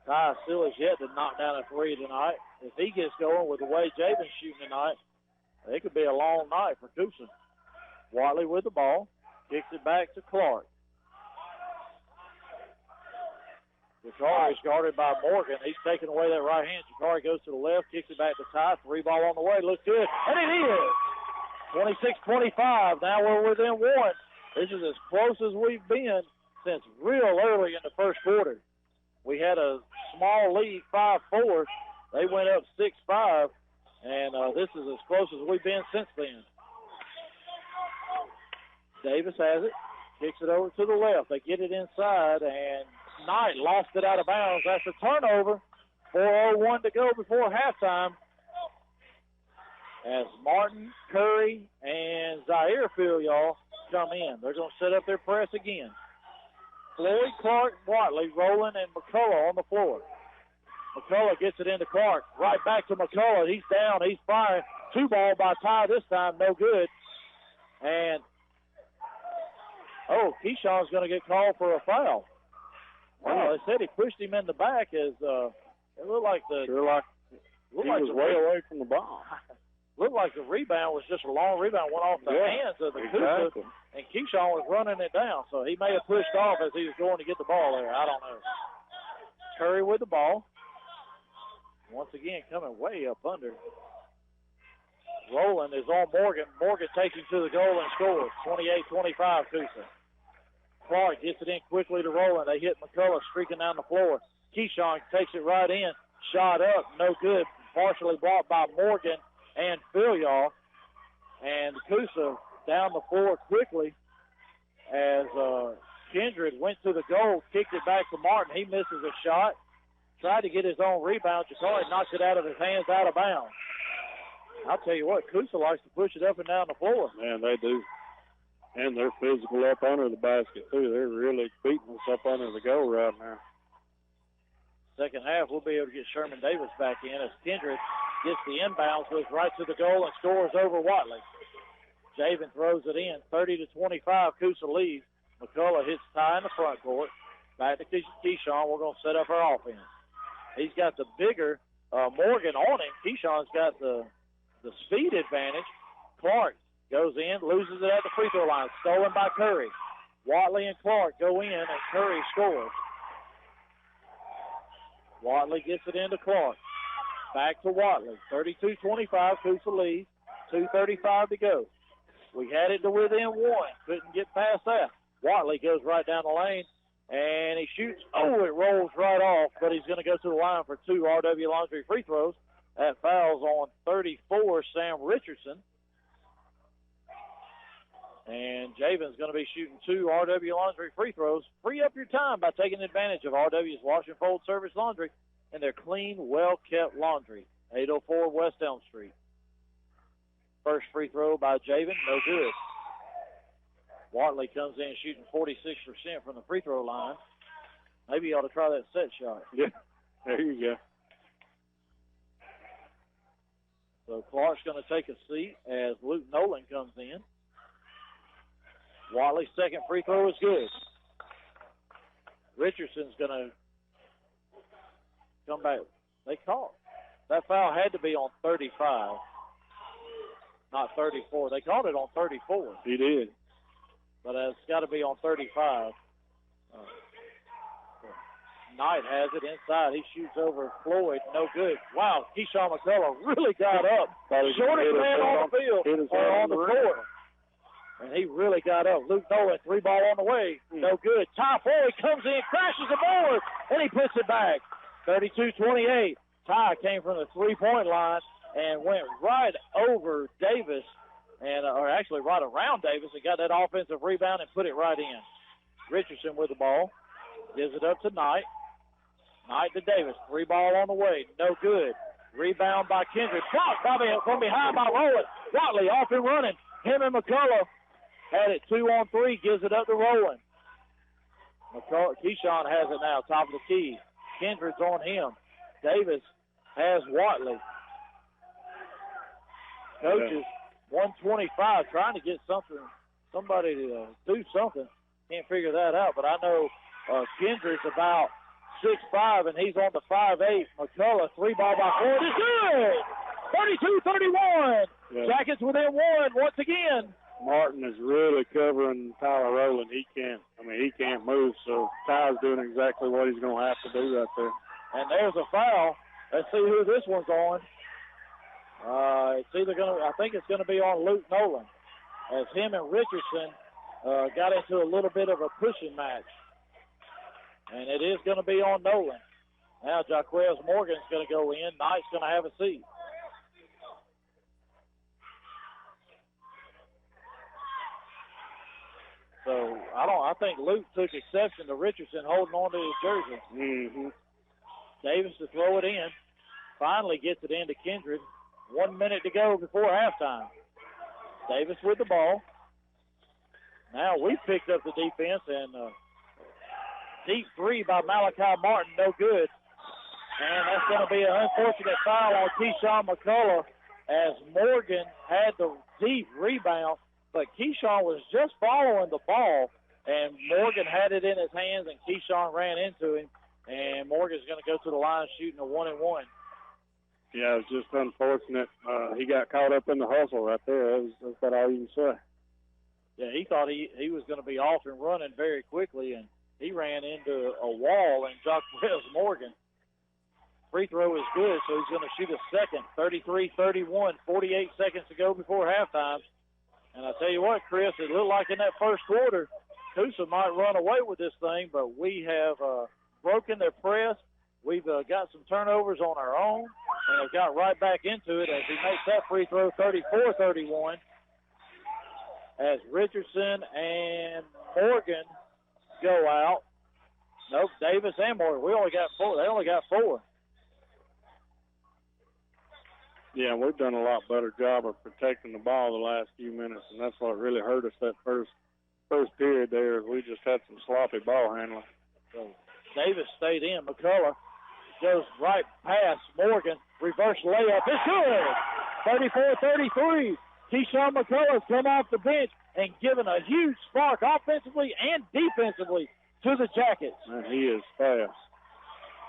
B: Ty still has yet to knock down a 3 tonight. If he gets going with the way Javen's shooting tonight, it could be a long night for Coosa. Watley with the ball, kicks it back to Clark. Jakari is guarded by Morgan. He's taking away that right hand. Jakari goes to the left, kicks it back to Ty. 3 ball on the way. Looks good. And it is. 26-25. Now we're within 1. This is as close as we've been since real early in the first quarter. We had a small lead, 5-4. They went up 6-5. And this is as close as we've been since then. Davis has it, kicks it over to the left. They get it inside, and Knight lost it out of bounds. That's a turnover. 4:01 to go before halftime. As Martin, Curry, and Zaire Filial come in. They're going to set up their press again. Floyd, Clark, Watley, Rowland, and McCullough on the floor. McCullough gets it into Clark. Right back to McCullough. He's down. He's firing. 2-ball by Ty this time. No good. And, Keyshawn's going to get called for a foul. Well, they said he pushed him in the back as it looked like he
C: was way away from the ball.
B: Looked like the rebound was just a long rebound, went off the hands of the Coosa, and Keyshawn was running it down. So he may have pushed off as he was going to get the ball there. I don't know. Curry with the ball. Once again, coming way up under. Rowland is on Morgan. Morgan takes him to the goal and scores. 28-25, Coosa. Clark gets it in quickly to Rowland. They hit McCullough streaking down the floor. Keyshawn takes it right in. Shot up, no good. Partially blocked by Morgan and Filial. And Coosa down the floor quickly as Kindred went to the goal, kicked it back to Martin. He misses a shot. Tried to get his own rebound. Jakari knocks it out of his hands, out of bounds. I'll tell you what, Coosa likes to push it up and down the floor.
C: Man, they do. And they're physical up under the basket, too. They're really beating us up under the goal right now.
B: Second half, we'll be able to get Sherman Davis back in as Kindred gets the inbounds, goes right to the goal, and scores over Watley. Javen throws it in. 30-25, Coosa leads. McCullough hits Ty in the front court. Back to Keyshawn. We're going to set up our offense. He's got the bigger Morgan on him. Keyshawn's got the speed advantage. Clark goes in, loses it at the free throw line. Stolen by Curry. Watley and Clark go in, and Curry scores. Watley gets it into Clark. Back to Watley. 32-25, Coosa leads. 2:35 to go. We had it to within one. Couldn't get past that. Watley goes right down the lane, and he shoots. Oh, it rolls right off, but he's going to go to the line for 2 RW Laundry free throws. That fouls on 34, Sam Richardson. And Javen's going to be shooting 2 RW Laundry free throws. Free up your time by taking advantage of RW's Wash and Fold Service Laundry and their clean, well-kept laundry. 804 West Elm Street. First free throw by Javen, no good. Watley comes in shooting 46% from the free throw line. Maybe you ought to try that set shot.
C: Yeah, there you go.
B: So Clark's going to take a seat as Luke Nolan comes in. Watley's second free throw is good. Richardson's going to come back. They caught. That foul had to be on 35, not 34. They called it on 34.
C: He did.
B: But it's got to be on 35. Knight has it inside. He shoots over Floyd. No good. Wow, Keyshawn McCullough really got up. Shortest man on the field or on the court. And he really got up. Luke Nolan, 3-ball on the way. No good. Ty Floyd comes in, crashes the board, and he puts it back. 32-28. Ty came from the three-point line and went right over Davis, or actually right around Davis, and got that offensive rebound and put it right in. Richardson with the ball. Gives it up to Knight. Knight to Davis. 3-ball on the way. No good. Rebound by Kindred. Blocked from behind by Rowland. Watley off and running. Him and McCullough had it 2-on-3. Gives it up to Rowland. Keyshawn has it now. Top of the key. Kindred's on him. Davis has Watley. Coaches, 125, trying to get somebody to do something. Can't figure that out, but I know Kindred's about 6'5", and he's on the 5'8". McCullough, 3-ball by Ford is good. 32-31.
C: Yeah.
B: Jackets within one once again.
C: Martin is really covering Tyler Rowland. He can't move, so Ty's doing exactly what he's going to have to do right there.
B: And there's a foul. Let's see who this one's on. It's either I think it's going to be on Luke Nolan, as him and Richardson got into a little bit of a pushing match. And it is going to be on Nolan. Now Jaquez Morgan's going to go in. Knight's going to have a seat. So I think Luke took exception to Richardson holding on to his jersey.
C: Mm-hmm.
B: Davis to throw it in. Finally gets it into Kindred. 1 minute to go before halftime. Davis with the ball. Now we picked up the defense, and deep three by Malachi Martin, no good. And that's going to be an unfortunate foul on Keyshawn McCullough as Morgan had the deep rebound, but Keyshawn was just following the ball, and Morgan had it in his hands, and Keyshawn ran into him, and Morgan's going to go to the line shooting a 1-and-1.
C: Yeah, it was just unfortunate. He got caught up in the hustle right there. That's about all you can say.
B: Yeah, he thought he was going to be off and running very quickly, and he ran into a wall, and Jacquez Morgan. Free throw is good, so he's going to shoot a second. 33-31, 48 seconds to go before halftime. And I tell you what, Chris, it looked like in that first quarter, Coosa might run away with this thing, but we have broken their press. We've got some turnovers on our own, and have got right back into it as he makes that free throw 34-31. As Richardson and Morgan go out. Nope, Davis and Morgan. We only got four. They only got four.
C: Yeah, we've done a lot better job of protecting the ball the last few minutes, and that's what really hurt us that first period there. We just had some sloppy ball handling.
B: So Davis stayed in. McCullough goes right past Morgan. Reverse layup. It's good. 34-33. Keyshawn McCullough's come off the bench and given a huge spark offensively and defensively to the Jackets.
C: Man, he is fast.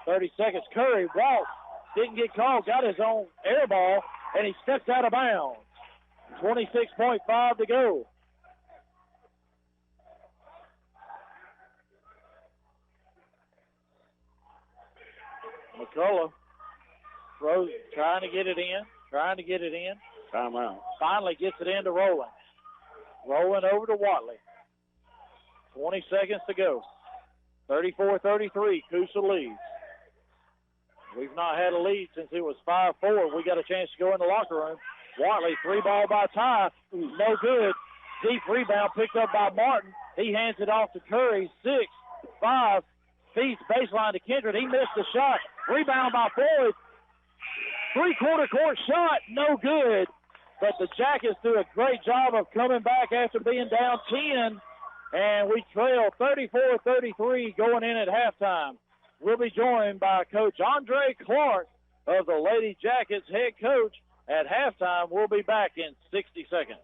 B: 30 seconds. Curry walked. Didn't get called. Got his own air ball, and he steps out of bounds. 26.5 to go. McCullough throws, trying to get it in.
C: Timeout.
B: Finally gets it into Rowland. Rowland over to Watley. 20 seconds to go. 34-33, Coosa leads. We've not had a lead since it was 5-4. We got a chance to go in the locker room. Watley, three ball by Ty. No good. Deep rebound picked up by Martin. He hands it off to Curry. 6-5. Feeds baseline to Kindred. He missed the shot. Rebound by Floyd. Three-quarter court shot. No good. But the Jackets do a great job of coming back after being down 10. And we trail 34-33 going in at halftime. We'll be joined by Coach Andre Clark of the Lady Jackets, head coach. At halftime, we'll be back in 60 seconds.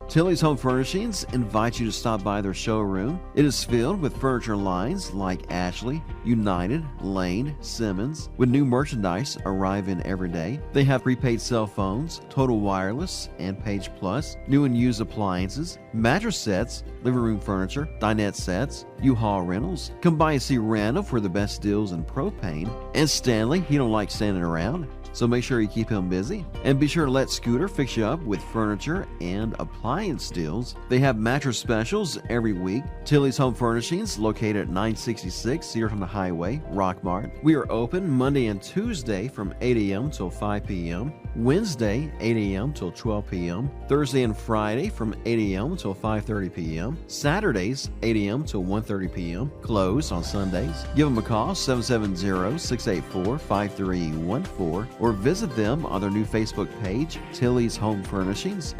E: Tilly's Home Furnishings invites you to stop by their showroom. It is filled with furniture lines like Ashley, United, Lane, Simmons, with new merchandise arriving every day. They have prepaid cell phones, Total Wireless, and Page Plus, new and used appliances, mattress sets, living room furniture, dinette sets, U-Haul rentals. Come by and see Randall for the best deals in propane. And Stanley, he don't like standing around, so make sure you keep him busy. And be sure to let Scooter fix you up with furniture and appliance deals. They have mattress specials every week. Tilly's Home Furnishings, located at 966 Cedarton Highway, Rockmart. We are open Monday and Tuesday from 8 a.m. till 5 p.m. Wednesday, 8 a.m. till 12 p.m. Thursday and Friday from 8 a.m. till 5:30 p.m. Saturdays, 8 a.m. till 1:30 p.m. Closed on Sundays. Give them a call, 770-684-5314, or visit them on their new Facebook page, Tilly's Home Furnishings.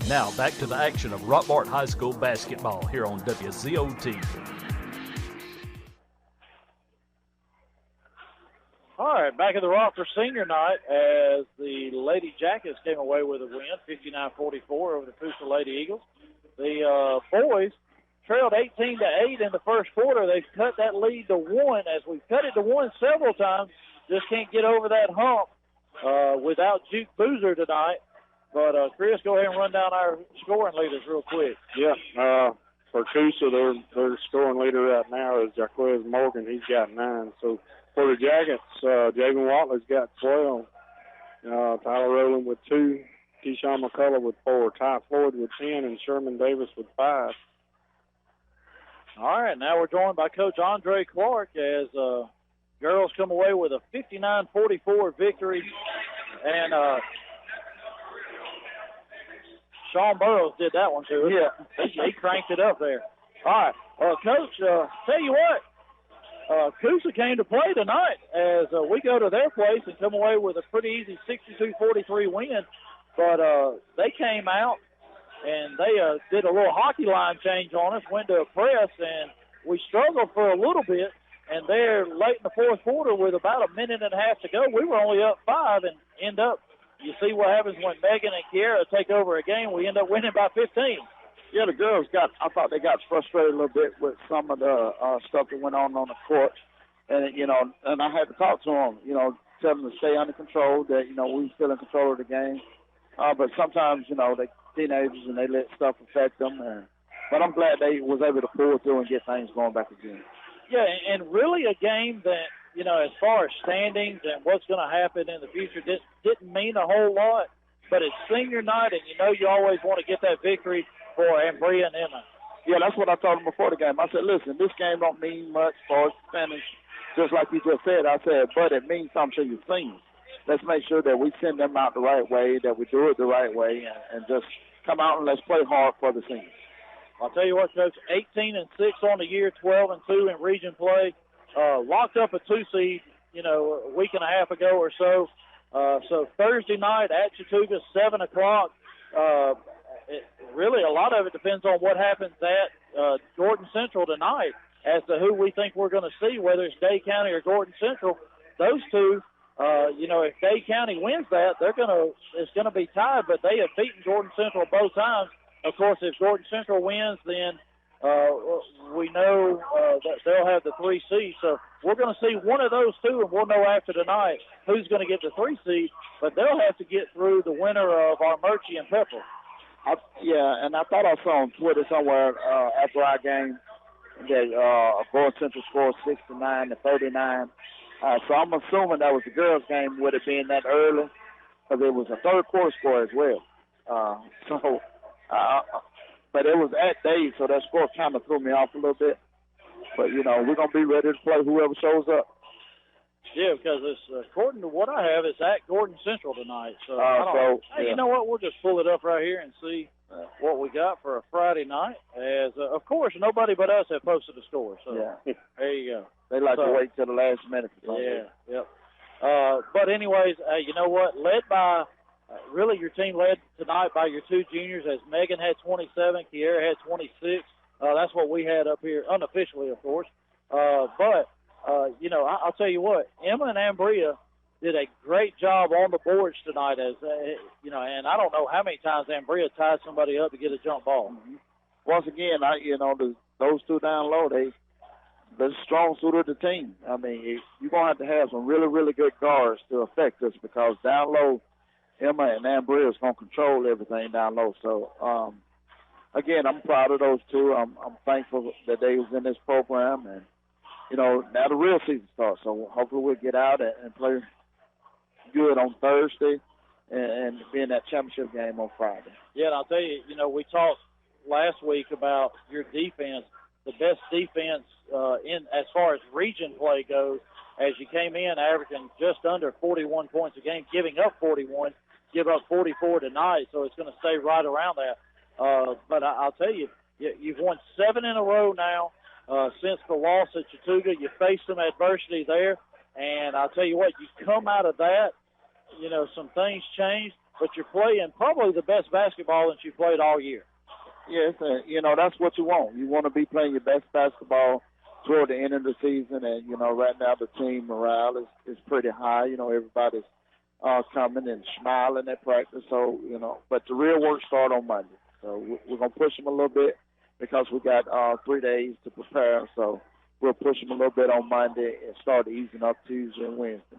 A: Now back to the action of Rockmart High School basketball here on WZOT.
B: All right, back at the Rockford Senior Night as the Lady Jackets came away with a win, 59-44 over the Coosa Lady Eagles. The boys trailed 18-8 in the first quarter. They've cut that lead to 1 as we've cut it to 1 several times. Just can't get over that hump without Juke Boozer tonight. But, Chris, go ahead and run down our scoring leaders real quick.
C: Yeah, for Coosa, their scoring leader right now is Jacquez Morgan. He's got 9. So for the Jackets, Javen Watley's got 12. Tyler Rowland with 2. Keyshawn McCullough with 4. Ty Floyd with 10. And Sherman Davis with 5.
B: All right, now we're joined by Coach Andre Clark as girls come away with a 59-44 victory. And Sean Burrows did that one to us.
C: Yeah.
B: He cranked it up there. All right. Coach, tell you what, Coosa came to play tonight as we go to their place and come away with a pretty easy 62-43 win. But they came out and they did a little hockey line change on us, went to a press, and we struggled for a little bit. And there, late in the fourth quarter, with about a minute and a half to go, we were only up 5 and end up, you see what happens when Megan and Kiara take over a game, we end up winning by 15.
C: Yeah, the girls I thought they got frustrated a little bit with some of the stuff that went on the court. And, and I had to talk to them, tell them to stay under control, that, we were still in control of the game. But sometimes, they teenagers and they let stuff affect them. But I'm glad they was able to pull through and get things going back again.
B: Yeah, and really a game that, as far as standings and what's going to happen in the future, didn't mean a whole lot. But it's senior night, and you always want to get that victory for Ambria and Emma.
C: Yeah, that's what I told them before the game. I said, listen, this game don't mean much for us to finish, just like you just said. I said, but it means something to your seniors. Let's make sure that we send them out the right way, that we do it the right way, and just come out and let's play hard for the seniors.
B: I'll tell you what, Coach, 18-6 on the year, 12-2 in region play. Locked up a 2 seed, a week and a half ago or so. So Thursday night at Chattooga, 7 o'clock. Really, a lot of it depends on what happens at Gordon Central tonight as to who we think we're going to see, whether it's Day County or Gordon Central. Those two, if Day County wins that, it's going to be tied, but they have beaten Gordon Central both times. Of course, if Gordon Central wins, then we know that they'll have the 3 seed. So we're going to see one of those two, and we'll know after tonight who's going to get the 3 seed. But they'll have to get through the winner of Armurchie and Pepper.
C: And I thought I saw on Twitter somewhere after our game that Gordon Central scored 69-39. So I'm assuming that was the girls' game, would it been that early, because it was a third quarter score as well. But it was at Dave, so that score kind of threw me off a little bit. But, we're going to be ready to play whoever shows up.
B: Yeah, because it's, according to what I have, it's at Gordon Central tonight. So, you know what? We'll just pull it up right here and see what we got for a Friday night. As of course, nobody but us have posted a score. So there you go.
C: They like to wait till the last minute.
B: Yep. But anyways, you know what? Led by really your team led tonight by your 2 juniors, as Megan had 27, Kiara had 26. That's what we had up here, unofficially, of course. But I'll tell you what, Emma and Ambria did a great job on the boards tonight. As and I don't know how many times Ambria tied somebody up to get a jump ball.
C: Mm-hmm. Once again, those 2 down low, they're strong suit of the team. I mean, you're going to have some really, really good guards to affect us, because down low, Emma and Ambria is going to control everything down low. So, again, I'm proud of those 2. I'm thankful that they was in this program, and now the real season starts. So hopefully we'll get out and play good on Thursday and be in that championship game on Friday.
B: Yeah, and I'll tell you, we talked last week about your defense, the best defense in as far as region play goes, as you came in averaging just under 41 points a game, giving up 41, give up 44 tonight, so it's going to stay right around that. But I'll tell you, you've won 7 in a row now. Since the loss at Chattooga, you faced some adversity there, and I'll tell you what, you come out of that, some things changed, but you're playing probably the best basketball that you played all year.
C: Yes, that's what you want. You want to be playing your best basketball toward the end of the season, and, right now the team morale is pretty high. Everybody's coming and smiling at practice, so, but the real work starts on Monday. So we're going to push them a little bit, because we got 3 days to prepare, so we'll push them a little bit on Monday and start easing up Tuesday and Wednesday.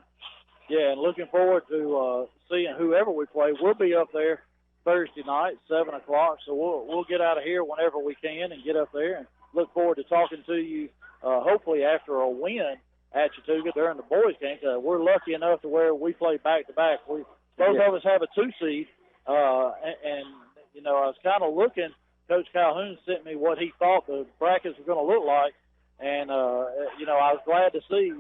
B: Yeah, and looking forward to seeing whoever we play. We'll be up there Thursday night, 7 o'clock, so we'll get out of here whenever we can and get up there, and look forward to talking to you hopefully after a win at Chattooga during the boys' game. We're lucky enough to where we play back-to-back. Both of us have a 2 seed, and I was kind of looking. Coach Calhoun sent me what he thought the brackets were going to look like, and, I was glad to see.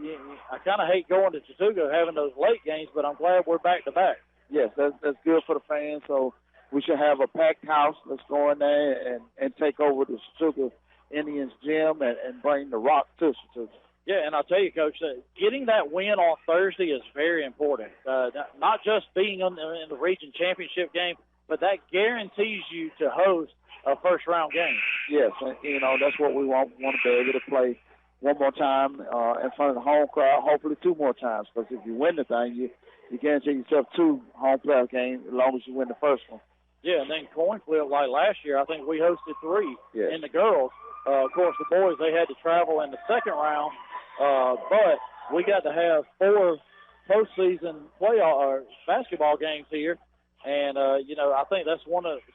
B: I kind of hate going to Chattooga having those late games, but I'm glad we're back-to-back.
C: Yes, that's good for the fans. So,
O: we should have a packed house. Let's go in there and take over the Sugar Indians gym and bring the Rock to us.
B: Yeah, and I'll tell you, Coach, getting that win on Thursday is very important. Not just being in the region championship game, but that guarantees you to host a first-round game.
O: Yes, and, that's what we want to be able to play one more time in front of the home crowd, hopefully 2 more times, because if you win the thing, you guarantee yourself 2 home playoff games as long as you win the first one.
B: Yeah, and then coin flip like last year, I think we hosted 3
O: yes.
B: in the girls. Of course, the boys, they had to travel in the second round, but we got to have 4 postseason playoff or basketball games here, and I think that's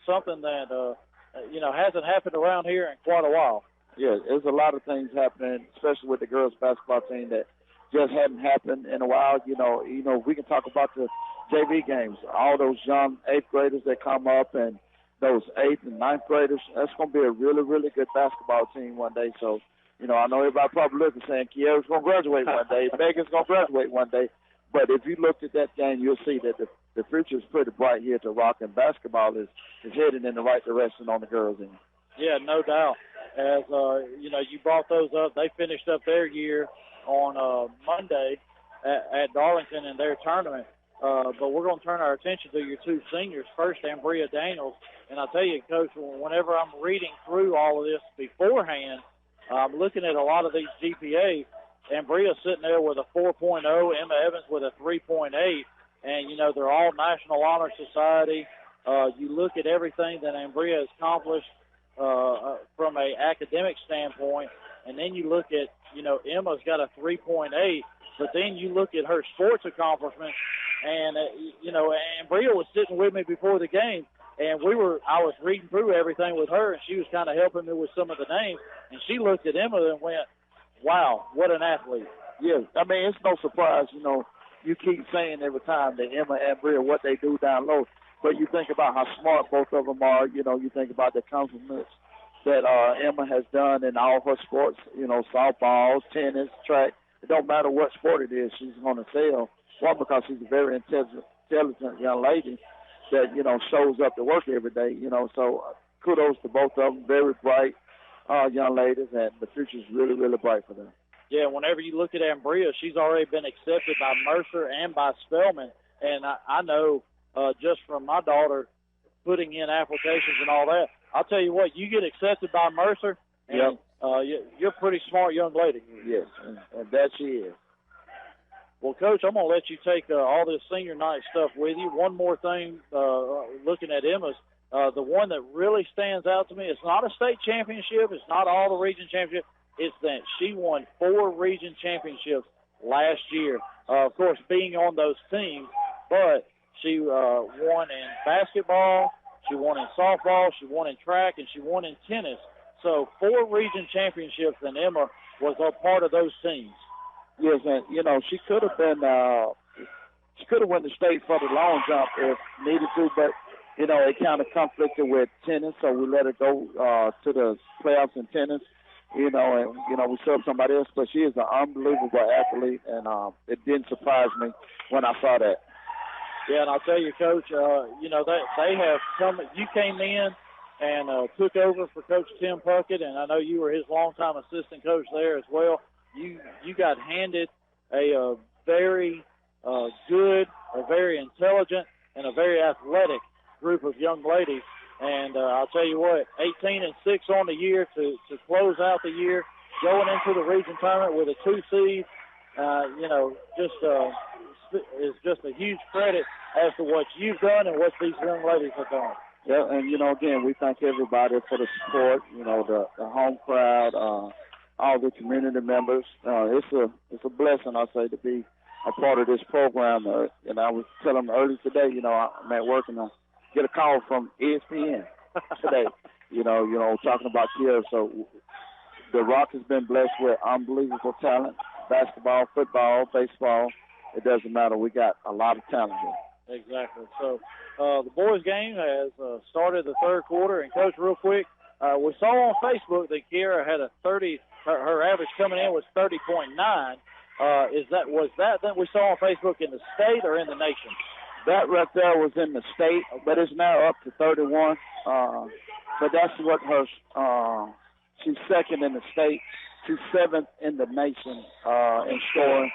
B: something that hasn't happened around here in quite a while.
O: Yeah, there's a lot of things happening, especially with the girls basketball team that just hadn't happened in a while. We can talk about the JV games, all those young 8th graders that come up and those 8th and 9th graders. That's going to be a really, really good basketball team one day. So, I know everybody probably looking saying Kiera's going to graduate one day, Megan's going to graduate one day. But if you looked at that game, you'll see that the future is pretty bright here to Rock, and basketball is heading in the right direction on the girls' end.
B: Yeah, no doubt. As, you brought those up, they finished up their year on Monday at Darlington in their tournament. But we're going to turn our attention to your 2 seniors. First, Ambria Daniels. And I'll tell you, Coach, whenever I'm reading through all of this beforehand, I'm looking at a lot of these GPAs. Ambria sitting there with a 4.0, Emma Evans with a 3.8. And, they're all National Honor Society. You look at everything that Ambria has accomplished from an academic standpoint, and then you look at, Emma's got a 3.8, but then you look at her sports accomplishments, and, Ambria was sitting with me before the game, and I was reading through everything with her, and she was kind of helping me with some of the names, and she looked at Emma and went, wow, what an athlete.
O: Yeah, it's no surprise, you keep saying every time that Emma and Ambria, what they do down low, but you think about how smart both of them are. You think about the accomplishments that Emma has done in all her sports, softball, tennis, track. It don't matter what sport it is, she's going to excel. One, because she's a very intelligent young lady that, shows up to work every day, So kudos to both of them. Very bright young ladies, and the future's really, really bright for them.
B: Yeah, whenever you look at Ambria, she's already been accepted by Mercer and by Spelman. And I know just from my daughter putting in applications and all that, I'll tell you what, you get accepted by Mercer, and you're a pretty smart young lady.
O: Yes, and that she is.
B: Well, Coach, I'm going to let you take all this senior night stuff with you. One more thing, looking at Emma's, the one that really stands out to me, it's not a state championship, it's not all the region championship, it's that she won 4 region championships last year. Of course, being on those teams, but she won in basketball, she won in softball, she won in track, and she won in tennis. So 4 region championships, and Emma was a part of those teams.
O: Yes, and, she could have been she could have won the state for the long jump if needed to, but, it kind of conflicted with tennis, so we let her go to the playoffs in tennis, and, we subbed somebody else, but she is an unbelievable athlete, and it didn't surprise me when I saw that.
B: Yeah, and I'll tell you, Coach, they have come. You came in and took over for Coach Tim Puckett, and I know you were his longtime assistant coach there as well. You got handed a very good, a very intelligent, and a very athletic group of young ladies. And I'll tell you what, 18-6 on the year to close out the year, going into the region tournament with a 2 seed, is just a huge credit as to what you've done and what these young ladies have done.
O: Yeah, and, again, we thank everybody for the support, the home crowd, all the community members. It's a blessing, I say, to be a part of this program. And I was telling them earlier today, I'm at work and I get a call from ESPN today, talking about Kiera. So the Rock has been blessed with unbelievable talent, basketball, football, baseball. It doesn't matter. We got a lot of talent here.
B: Exactly. So the boys' game has started the third quarter. And, Coach, real quick, we saw on Facebook that Kiera had a 30. Her average coming in was 30.9. Was that we saw on Facebook in the state or in the nation?
O: That right there was in the state, but it's now up to 31. But that's what her, she's second in the state. She's seventh in the nation in scoring.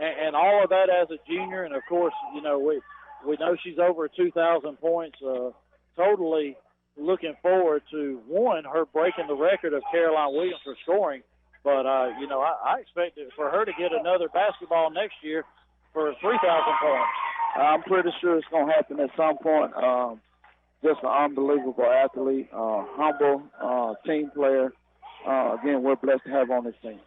B: And all of that as a junior, and of course, we know she's over 2,000 points. Totally looking forward to her breaking the record of Caroline Williams for scoring. But I expect for her to get another basketball next year for 3,000 points.
O: I'm pretty sure it's going to happen at some point. Just an unbelievable athlete, humble team player. Again, we're blessed to have on this team.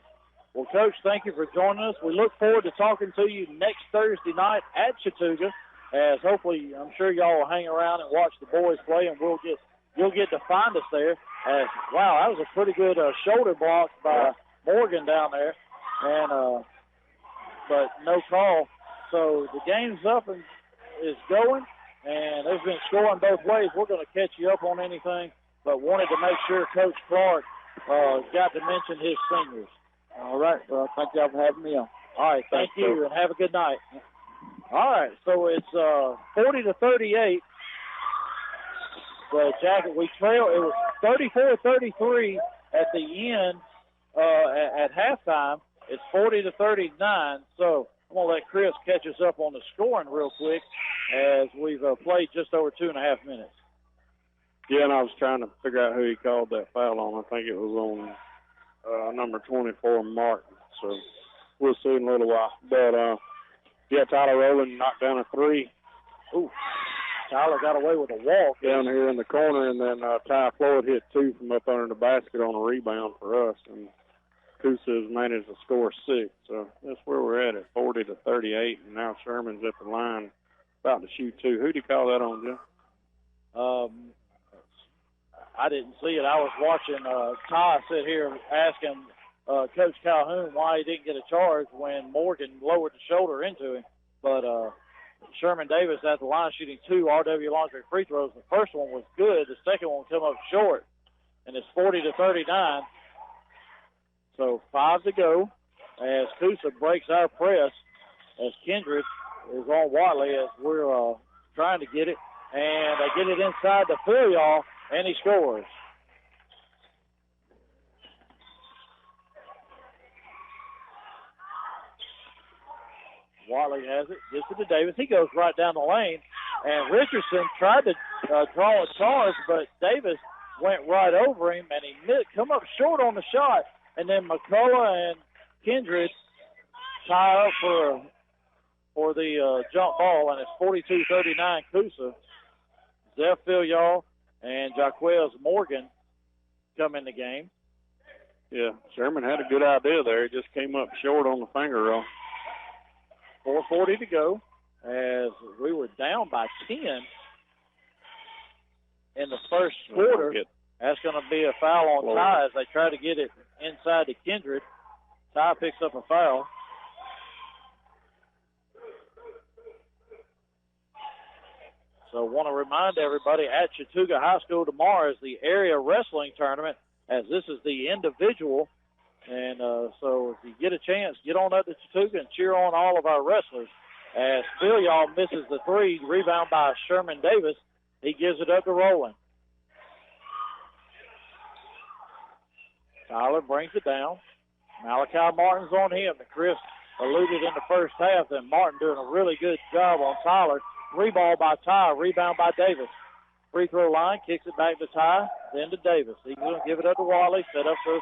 B: Well, Coach, thank you for joining us. We look forward to talking to you next Thursday night at Chattooga, as hopefully I'm sure y'all will hang around and watch the boys play, and you'll get to find us there. Wow, that was a pretty good shoulder block by Morgan down there, and but no call. So the game's up and is going, and there's been scoring both ways. We're going to catch you up on anything, but wanted to make sure Coach Clark got to mention his seniors.
O: All right. Well, thank y'all for having me on.
B: All right. Thank you, and have a good night. All right. So it's 40-38. The Jacket, we trail. It was 34-33 at the end at halftime. It's 40-39. So I'm going to let Chris catch us up on the scoring real quick as we've played just over 2.5 minutes.
C: Yeah, and I was trying to figure out who he called that foul on. I think it was on number 24, Martin. So we'll see in a little while. But, Tyler Rowland knocked down a three.
B: Ooh, Tyler got away with a walk.
C: Down here in the corner, and then Ty Floyd hit two from up under the basket on a rebound for us. And Coosa has managed to score 6. So that's where we're at 40-38. And now Sherman's at the line about to shoot 2. Who'd he call that on, Jeff?
B: I didn't see it. I was watching Ty sit here asking Coach Calhoun why he didn't get a charge when Morgan lowered the shoulder into him. But Sherman Davis at the line shooting 2 RW Laundry free throws. The first one was good. The second one come up short. And it's 40-39. So 5 to go as Coosa breaks our press as Kindred is on Watley as we're trying to get it. And they get it inside the fill, y'all. And he scores. Watley has it. Gets it to Davis. He goes right down the lane. And Richardson tried to draw a charge, but Davis went right over him, and he come up short on the shot. And then McCullough and Kindred tie up for the jump ball, and it's 42-39 Coosa. Zeph Filial and Jaquez Morgan come in the game.
C: Yeah, Sherman had a good idea there. He just came up short on the finger roll.
B: 4:40 to go as we were down by 10 in the first quarter. That's going to be a foul on Ty as they try to get it inside to Kindred. Ty picks up a foul. So I want to remind everybody at Chattooga High School tomorrow is the area wrestling tournament, as this is the individual. And so if you get a chance, get on up to Chattooga and cheer on all of our wrestlers. As Filial misses the 3, rebound by Sherman Davis. He gives it up to Rowland. Tyler brings it down. Malachi Martin's on him. And Chris alluded in the first half that Martin doing a really good job on Tyler. 3 ball by Ty, rebound by Davis. Free throw line, kicks it back to Ty, then to Davis. He's going to give it up to Wally, set up for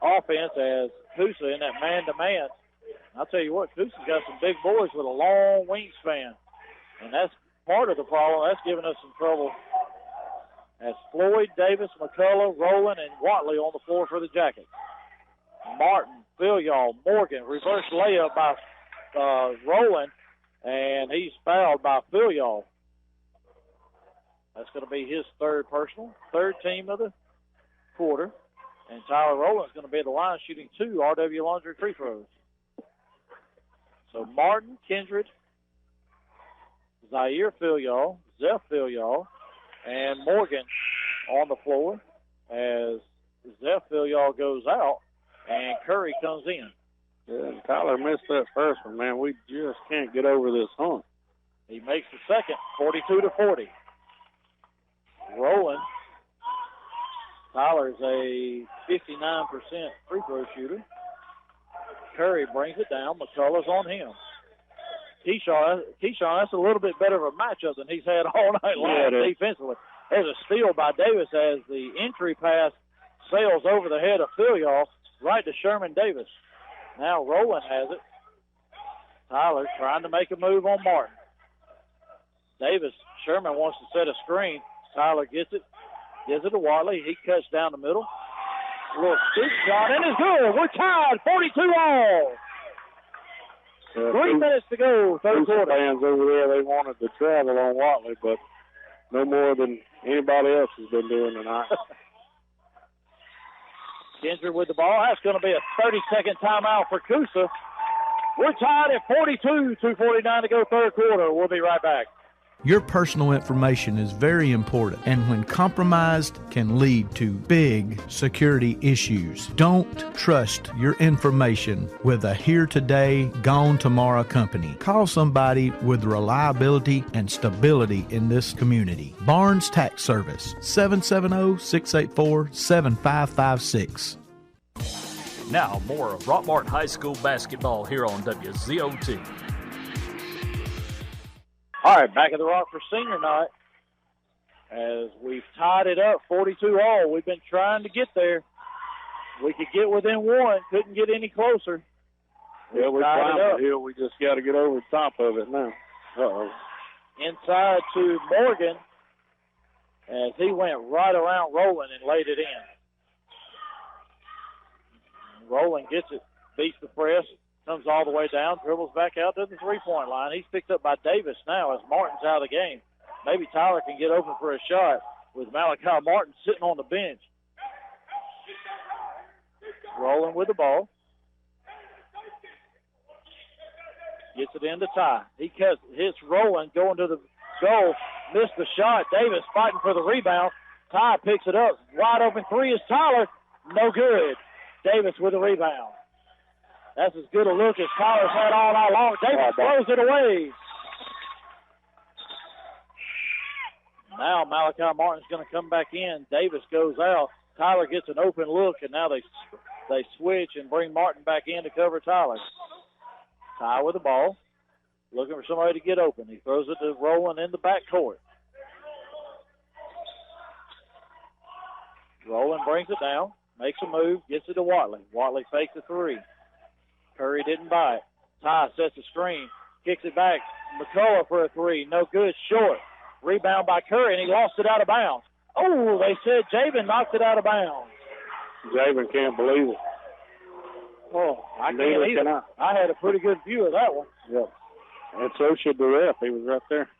B: offense as Coosa in that man-to-man. I'll tell you what, Coosa's got some big boys with a long wingspan. And that's part of the problem. That's giving us some trouble. As Floyd, Davis, McCullough, Rowland, and Watley on the floor for the Jackets. Martin, Filial, Morgan, reverse layup by Rowland. And he's fouled by Filial. That's going to be his third personal, third team of the quarter. And Tyler Rowland's going to be at the line shooting 2 RW Laundry free throws. So Martin, Kindred, Zaire Filial, Zeph Filial, and Morgan on the floor as Zeph Filial goes out and Curry comes in.
C: Yeah, and Tyler missed that first one, man. We just can't get over this hump.
B: He makes the second, 42-40. Rolling. Tyler's a 59% free throw shooter. Curry brings it down. McCullough's on him. Keyshawn, that's a little bit better of a matchup than he's had all night long defensively. There's a steal by Davis as the entry pass sails over the head of Filial right to Sherman Davis. Now Rowland has it. Tyler trying to make a move on Martin. Davis, Sherman wants to set a screen. Tyler gets it. Gives it to Watley. He cuts down the middle. A little scoop shot, and it's good. We're tied, 42-all. 3 minutes to go, third quarter.
C: Fans over there, they wanted to travel on Watley, but no more than anybody else has been doing tonight.
B: Kendrick with the ball. That's going to be a 30-second timeout for Coosa. We're tied at 42, 2:49 to go, third quarter. We'll be right back.
P: Your personal information is very important, and when compromised can lead to big security issues. Don't trust your information with a here today, gone tomorrow company. Call somebody with reliability and stability in this community. Barnes Tax Service, 770-684-7556.
A: Now more of Rockmart High School basketball here on WZOT.
B: All right, back at the Rock for senior night as we've tied it up 42-all. We've been trying to get there. We could get within one, couldn't get any closer.
C: Yeah, we're climbing the hill. We just got to get over the top of it now. Uh-oh.
B: Inside to Morgan as he went right around Rowland and laid it in. Rowland gets it, beats the press. Comes all the way down, dribbles back out to the three-point line. He's picked up by Davis now as Martin's out of the game. Maybe Tyler can get open for a shot with Malachi Martin sitting on the bench. Rolling with the ball. Gets it into Ty. He hits Rowland going to the goal. Missed the shot. Davis fighting for the rebound. Ty picks it up. Wide open three is Tyler. No good. Davis with the rebound. That's as good a look as Tyler's had all night long. Davis throws it away. Now Malachi Martin's going to come back in. Davis goes out. Tyler gets an open look, and now they switch and bring Martin back in to cover Tyler. Ty with the ball, looking for somebody to get open. He throws it to Rowland in the backcourt. Rowland brings it down, makes a move, gets it to Watley. Watley fakes a three. Curry didn't buy it. Ty sets the screen, kicks it back. McCullough for a three. No good, short. Rebound by Curry, and he lost it out of bounds. Oh, they said Javen knocked it out of bounds.
C: Javen can't believe it.
B: Oh, I can't either. I had a pretty good view of that one.
C: Yep. And so should the ref. He was right there.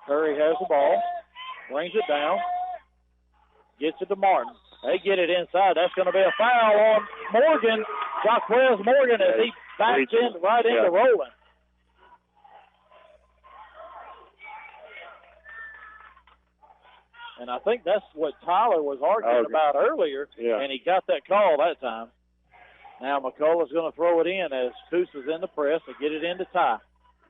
B: Curry has the ball, brings it down, gets it to Martin. They get it inside. That's going to be a foul on Morgan. Jaquez Morgan as he backs in right into Rowland. And I think that's what Tyler was arguing about earlier, and he got that call that time. Now McCullough's going to throw it in as Coosa's in the press and get it into Ty.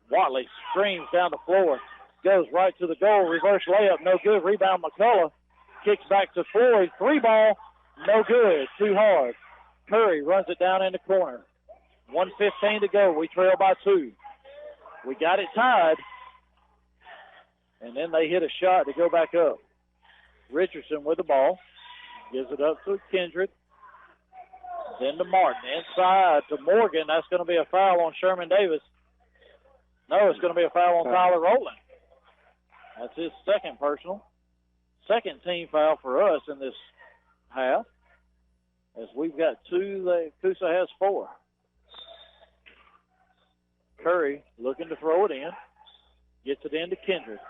B: Watley screams down the floor, goes right to the goal, reverse layup, no good. Rebound McCullough, kicks back to Floyd, three ball, no good, too hard. Curry runs it down in the corner. 1:15 to go. We trail by 2. We got it tied, and then they hit a shot to go back up. Richardson with the ball, gives it up to Kendrick, then to Martin. Inside to Morgan. That's going to be a foul on Sherman Davis. No, it's going to be a foul on Tyler Rowland. That's his second personal. Second team foul for us in this half, as we've got 2. Coosa has 4. Curry looking to throw it in. Gets it into Kendrick.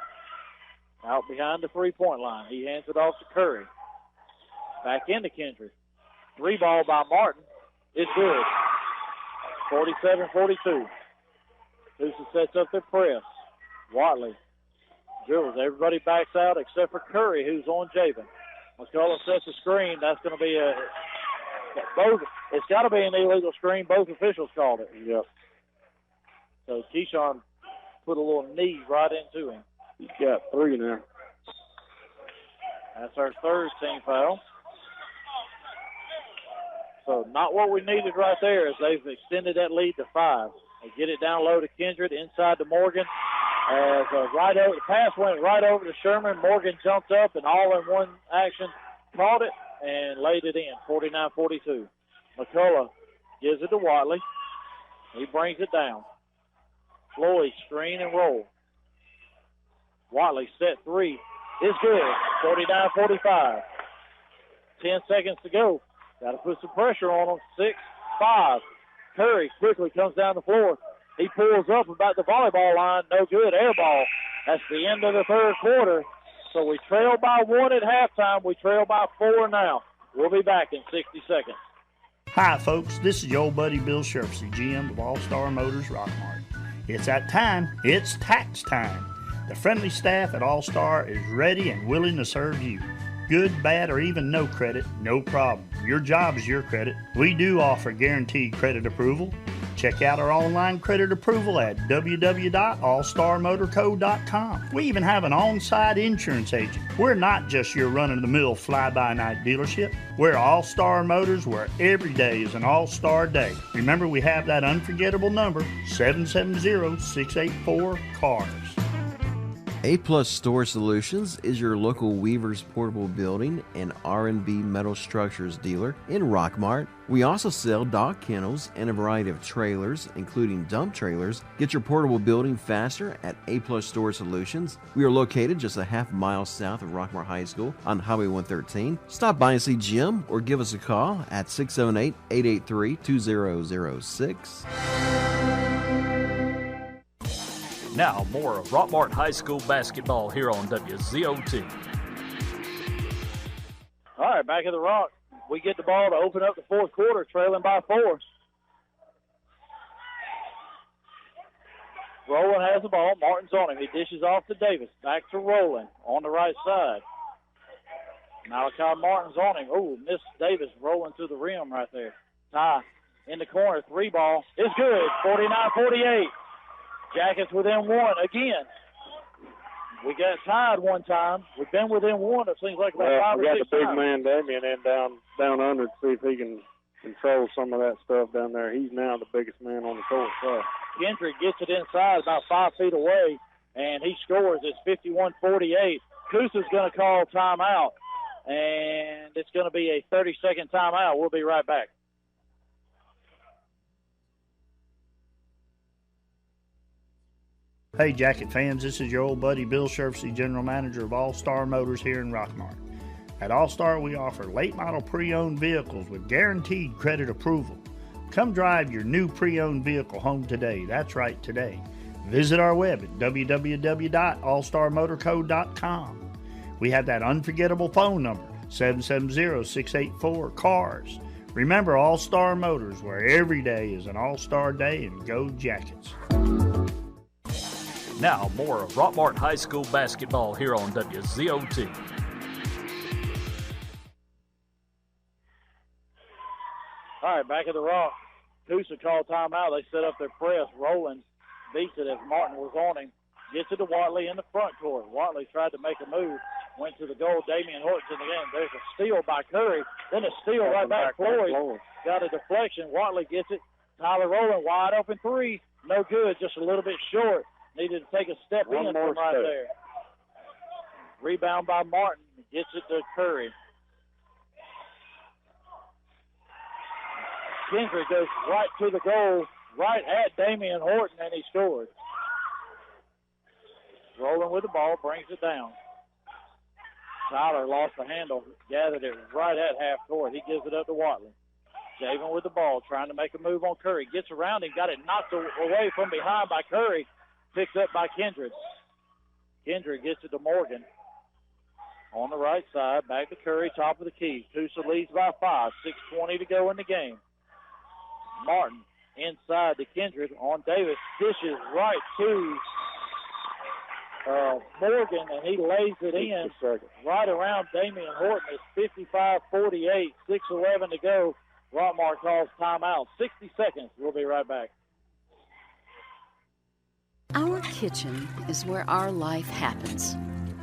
B: Out behind the three-point line. He hands it off to Curry. Back into Kendrick. 3 ball by Martin is good. 47-42. Coosa sets up their press. Watley dribbles. Everybody backs out except for Curry, who's on Javen. McCullough sets the screen. That's going to be both. It's got to be an illegal screen. Both officials called it.
C: Yep.
B: So Keyshawn put a little knee right into him.
C: He's got 3 now.
B: That's our third team foul. So not what we needed right there, as they've extended that lead to 5. They get it down low to Kindred, inside to Morgan. As the pass went right over to Sherman. Morgan jumped up and all in one action caught it and laid it in, 49-42. McCullough gives it to Watley. He brings it down. Floyd screen and roll. Watley set 3 is good, 49-45. 10 seconds to go. Got to put some pressure on them. 6-5. Curry quickly comes down the floor. He pulls up about the volleyball line. No good. Air ball. That's the end of the third quarter. So we trail by 1 at halftime. We trail by 4 now. We'll be back in 60 seconds.
D: Hi, folks. This is your old buddy Bill Sherfsey, GM of All-Star Motors Rockmart. It's that time. It's tax time. The friendly staff at All-Star is ready and willing to serve you. Good, bad, or even no credit, no problem. Your job is your credit. We do offer guaranteed credit approval. Check out our online credit approval at www.allstarmotorco.com. We even have an on-site insurance agent. We're not just your run-of-the-mill fly-by-night dealership. We're All-Star Motors, where every day is an All-Star day. Remember, we have that unforgettable number, 770-684-CARS.
E: A-Plus Storage Solutions is your local Weaver's Portable Building and R&B Metal Structures dealer in Rockmart. We also sell dog kennels and a variety of trailers, including dump trailers. Get your portable building faster at A-Plus Storage Solutions. We are located just a half mile south of Rockmart High School on Highway 113. Stop by and see Jim or give us a call at 678-883-2006.
A: Now, more of Rockmart High School basketball here on WZOT.
B: All right, back at the Rock. We get the ball to open up the fourth quarter, trailing by 4. Rowland has the ball. Martin's on him. He dishes off to Davis. Back to Rowland on the right side. Malachi Martin's on him. Oh, missed Davis rolling to the rim right there. Ty in the corner. 3 ball. It's good. 49-48. Jackets within 1 again. We got tied one time. We've been within 1. It seems like about 5 or 6 times.
C: We got the big man Damien in down under to see if he can control some of that stuff down there. He's now the biggest man on the court. So
B: Kendrick gets it inside about 5 feet away, and he scores. It's 51-48. Coosa's going to call timeout, and it's going to be a 30-second timeout. We'll be right back.
D: Hey, Jacket fans, this is your old buddy Bill Sherfsey, General Manager of All-Star Motors here in Rockmart. At All-Star, we offer late-model pre-owned vehicles with guaranteed credit approval. Come drive your new pre-owned vehicle home today. That's right, today. Visit our web at www.allstarmotorco.com. We have that unforgettable phone number, 770-684-CARS. Remember All-Star Motors, where every day is an All-Star day, and go Jackets.
A: Now, more of Rockmart High School basketball here on WZOT.
B: All right, back at the Rock. Coosa called timeout. They set up their press. Rowland beats it as Martin was on him. Gets it to Watley in the front court. Watley tried to make a move. Went to the goal. Damian Horton's in the game. There's a steal by Curry. Then a steal right back. Floyd got a deflection. Watley gets it. Tyler Rowland wide open 3. No good. Just a little bit short. Needed to take a step in from right there. Rebound by Martin. Gets it to Curry. Kendrick goes right to the goal, right at Damian Horton, and he scores. Rolling with the ball, brings it down. Tyler lost the handle, gathered it right at half court. He gives it up to Watley. Javen with the ball, trying to make a move on Curry. Gets around him, got it knocked away from behind by Curry. Picked up by Kendrick. Kendrick gets it to Morgan. On the right side, back to Curry, top of the key. Coosa leads by 5, 6:20 to go in the game. Martin inside to Kendrick on Davis. Dishes right to Morgan, and he lays it in right around Damian Horton. It's 55-48, 6:11 to go. Rockmart calls timeout. 60 seconds. We'll be right back.
H: Our kitchen is where our life happens.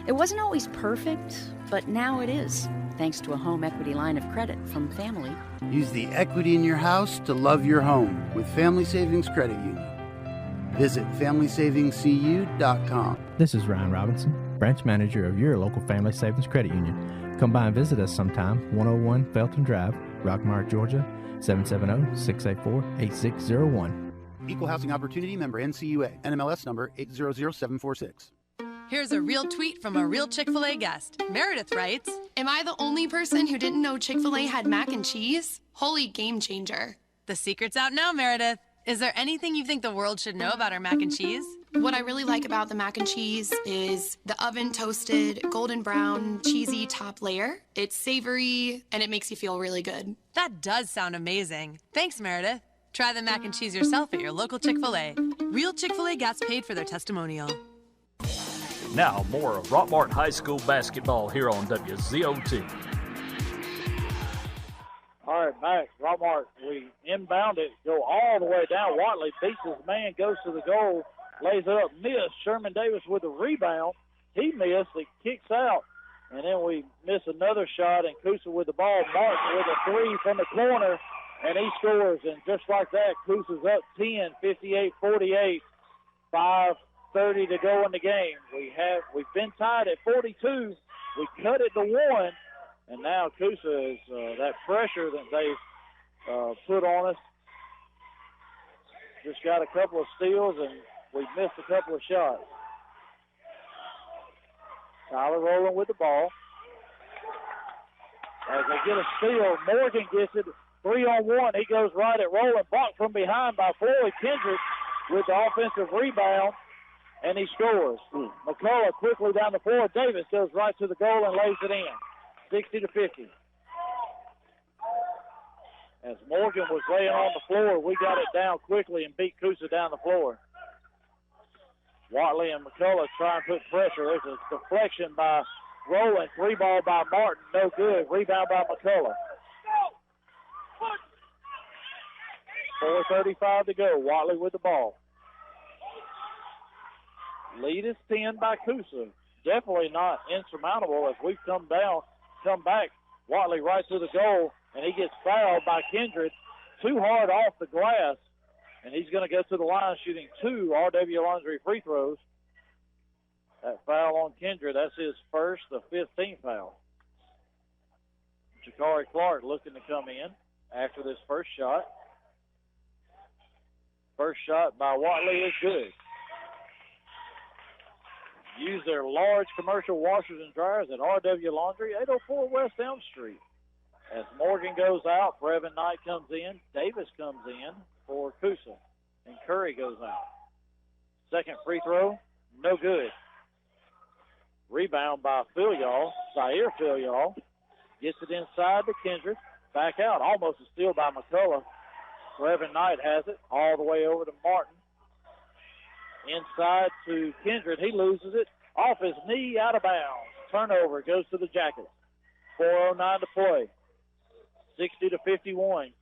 H: It wasn't always perfect, but now it is, thanks to a home equity line of credit from Family.
I: Use the equity in your house to love your home with Family Savings Credit Union. Visit FamilySavingsCU.com.
J: This is Ryan Robinson, branch manager of your local Family Savings Credit Union. Come by and visit us sometime, 101 Felton Drive, Rockmart, Georgia, 770-684-8601.
I: Equal Housing Opportunity member NCUA, NMLS number 800746.
K: Here's a real tweet from a real Chick-fil-A guest. Meredith writes,
L: Am I the only person who didn't know Chick-fil-A had mac and cheese? Holy game changer.
K: The secret's out now, Meredith. Is there anything you think the world should know about our mac and cheese?
L: What I really like about the mac and cheese is the oven toasted, golden brown, cheesy top layer. It's savory, and it makes you feel really good.
K: That does sound amazing. Thanks, Meredith. Try the mac and cheese yourself at your local Chick-fil-A. Real Chick-fil-A gets paid for their testimonial.
A: Now, more of Rockmart High School basketball here on WZOT.
B: All right, back. Rockmart, we inbound it, go all the way down. Watley beats his man, goes to the goal, lays it up, missed. Sherman Davis with the rebound. He missed. It kicks out. And then we miss another shot, and Coosa with the ball. Martin with a three from the corner, and he scores. And just like that, Coosa's up 10, 58-48, 5:30 to go in the game. We've been tied at 42. We cut it to 1. And now Coosa is that pressure that they've put on us. Just got a couple of steals, and we've missed a couple of shots. Tyler Rowland with the ball. As they get a steal, Morgan gets it 3-on-1. He goes right at Rowland, blocked from behind by Floyd Kendrick with the offensive rebound, and he scores. McCullough quickly down the floor. Davis goes right to the goal and lays it in. 60-50. As Morgan was laying on the floor, we got it down quickly and beat Coosa down the floor. Watley and McCullough try and put pressure. There's a deflection by Rowland. 3-ball by Martin. No good. Rebound by McCullough. 4:35 to go. Watley with the ball. Lead is 10 by Coosa. Definitely not insurmountable as we've come back. Watley right to the goal, and he gets fouled by Kindred. Too hard off the glass, and he's going to go to the line shooting 2 RW Laundry free throws. That foul on Kindred, that's his first, the 15th foul. Jakari Clark looking to come in after this first shot. First shot by Watley is good. Use their large commercial washers and dryers at RW Laundry, 804 West Elm Street. As Morgan goes out, Brevin Knight comes in, Davis comes in for Coosa, and Curry goes out. Second free throw, no good. Rebound by Zaire Filial. Gets it inside to Kendrick. Back out, almost a steal by McCullough. Brevin Knight has it all the way over to Martin. Inside to Kindred. He loses it. Off his knee, out of bounds. Turnover goes to the Jackets. 4:09 to play. 60-51.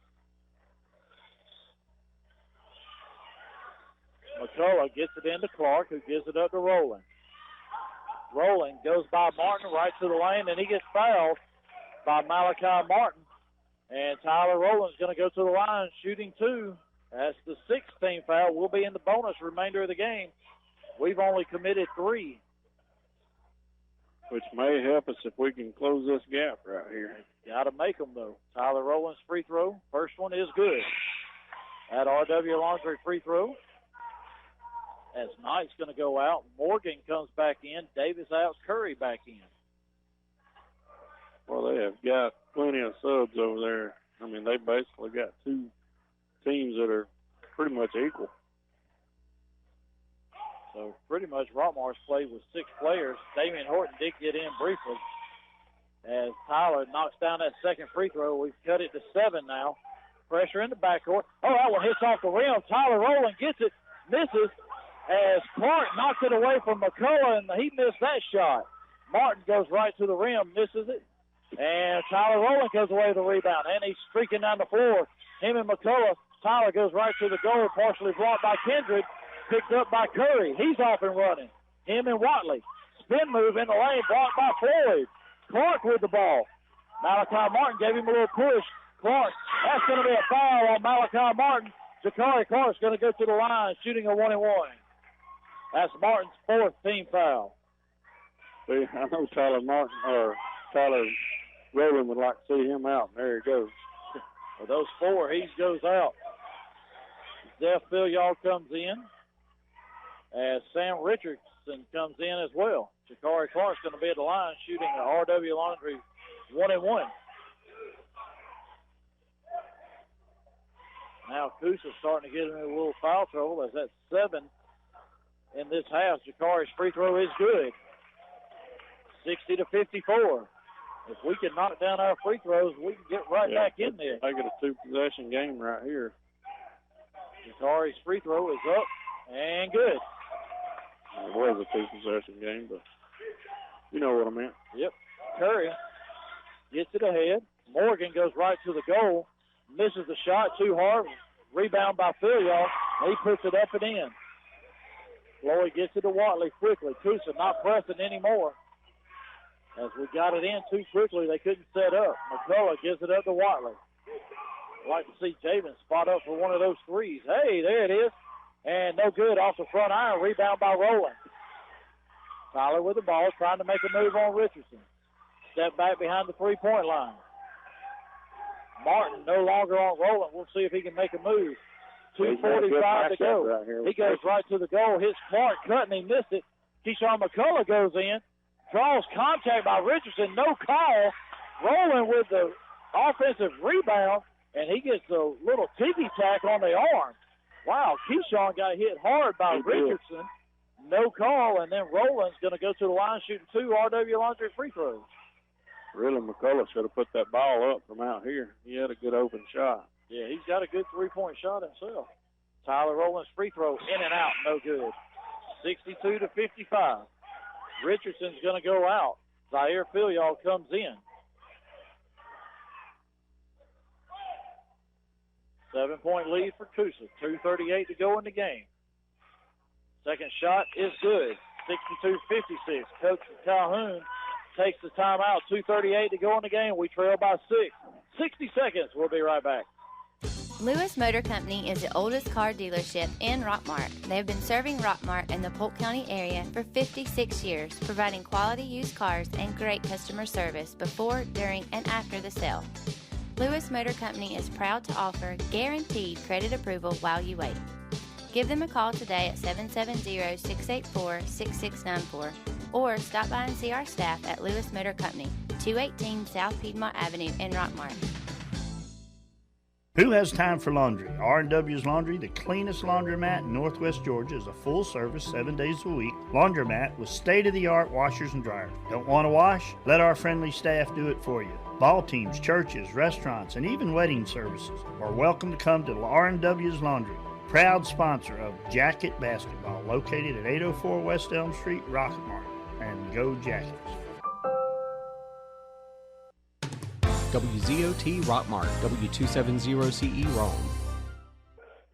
B: McCullough gets it into Clark, who gives it up to Rowland. Rowland goes by Martin right to the lane, and he gets fouled by Malachi Martin. And Tyler Rowland's going to go to the line shooting 2. That's the 16th foul. We'll be in the bonus remainder of the game. We've only committed 3.
C: Which may help us if we can close this gap right here.
B: Got to make them, though. Tyler Rowland's free throw. First one is good. At RW Laundry free throw. As Knight's going to go out. Morgan comes back in. Davis out. Curry back in.
C: Well, they have got plenty of subs over there. I mean, they basically got 2 teams that are pretty much equal.
B: So pretty much Rockmart's played with 6 players. Damian Horton did get in briefly. As Tyler knocks down that second free throw, we've cut it to 7 now. Pressure in the backcourt. Oh, that one hits off the rim. Tyler Rowland gets it, misses. As Clark knocks it away from McCullough, and he missed that shot. Martin goes right to the rim, misses it. And Tyler Rowland goes away with the rebound, and he's streaking down the floor. Him and McCullough. Tyler goes right to the goal, partially blocked by Kindred, picked up by Curry. He's off and running. Him and Watley. Spin move in the lane, blocked by Floyd. Clark with the ball. Malachi Martin gave him a little push. Clark, that's going to be a foul on Malachi Martin. Jakari Clark's going to go to the line, shooting a 1-and-1. That's Martin's fourth team foul.
C: See, I know Tyler Rowland would like to see him out, and there he goes.
B: With those four, he goes out. Zeph Filliall comes in as Sam Richardson comes in as well. Jakari Clark's going to be at the line shooting a RW Laundry 1-and-1. Now Coosa's starting to get into a little foul trouble as that's 7 in this half. Jakari's free throw is good. 60-54. If we can knock down our free throws, we can get right back in there.
C: I get a 2-possession game right here.
B: Jakari's free throw is up and good.
C: It was a 2-possession game, but you know what I meant.
B: Yep. Curry gets it ahead. Morgan goes right to the goal. Misses the shot too hard. Rebound by Filliall. He puts it up and in. Floyd gets it to Watley quickly. Coosa not pressing anymore. As we got it in too quickly, they couldn't set up. McCullough gives it up to Watley. I'd like to see Javen spot up for one of those threes. Hey, there it is. And no good off the front iron. Rebound by Rowland. Tyler with the ball, trying to make a move on Richardson. Step back behind the three-point line. Martin no longer on Rowland. We'll see if he can make a move. 2:45 to go.
C: Right here.
B: He goes right to the goal. Hits Clark, cutting, he missed it. Keyshawn McCullough goes in. Draws contact by Richardson. No call. Rowland with the offensive rebound, and he gets a little ticky-tack on the arm. Wow, Keyshawn got hit hard by Richardson. No call, and then Rowland's going to go to the line shooting 2 RW Laundry free throws.
C: Really, McCullough should have put that ball up from out here. He had a good open shot.
B: Yeah, he's got a good three-point shot himself. Tyler Rowland's free throw in and out, no good. 62-55. Richardson's going to go out. Zaire Filliall comes in. 7-point lead for Coosa. 2:38 to go in the game. Second shot is good. 62-56. Coach Calhoun takes the timeout. 2:38 to go in the game. We trail by 6. 60 seconds. We'll be right back.
M: Lewis Motor Company is the oldest car dealership in Rockmart. They have been serving Rockmart and the Polk County area for 56 years, providing quality used cars and great customer service before, during, and after the sale. Lewis Motor Company is proud to offer guaranteed credit approval while you wait. Give them a call today at 770-684-6694 or stop by and see our staff at Lewis Motor Company, 218 South Piedmont Avenue in Rockmart.
D: Who has time for laundry? R&W's Laundry, the cleanest laundromat in Northwest Georgia, is a full-service 7 days a week laundromat with state-of-the-art washers and dryers. Don't want to wash? Let our friendly staff do it for you. Ball teams, churches, restaurants, and even wedding services are welcome to come to R&W's Laundry. Proud sponsor of Jacket Basketball, located at 804 West Elm Street, Rockmart. And go Jackets.
Q: WZOT Rockmart, W270CE Rome.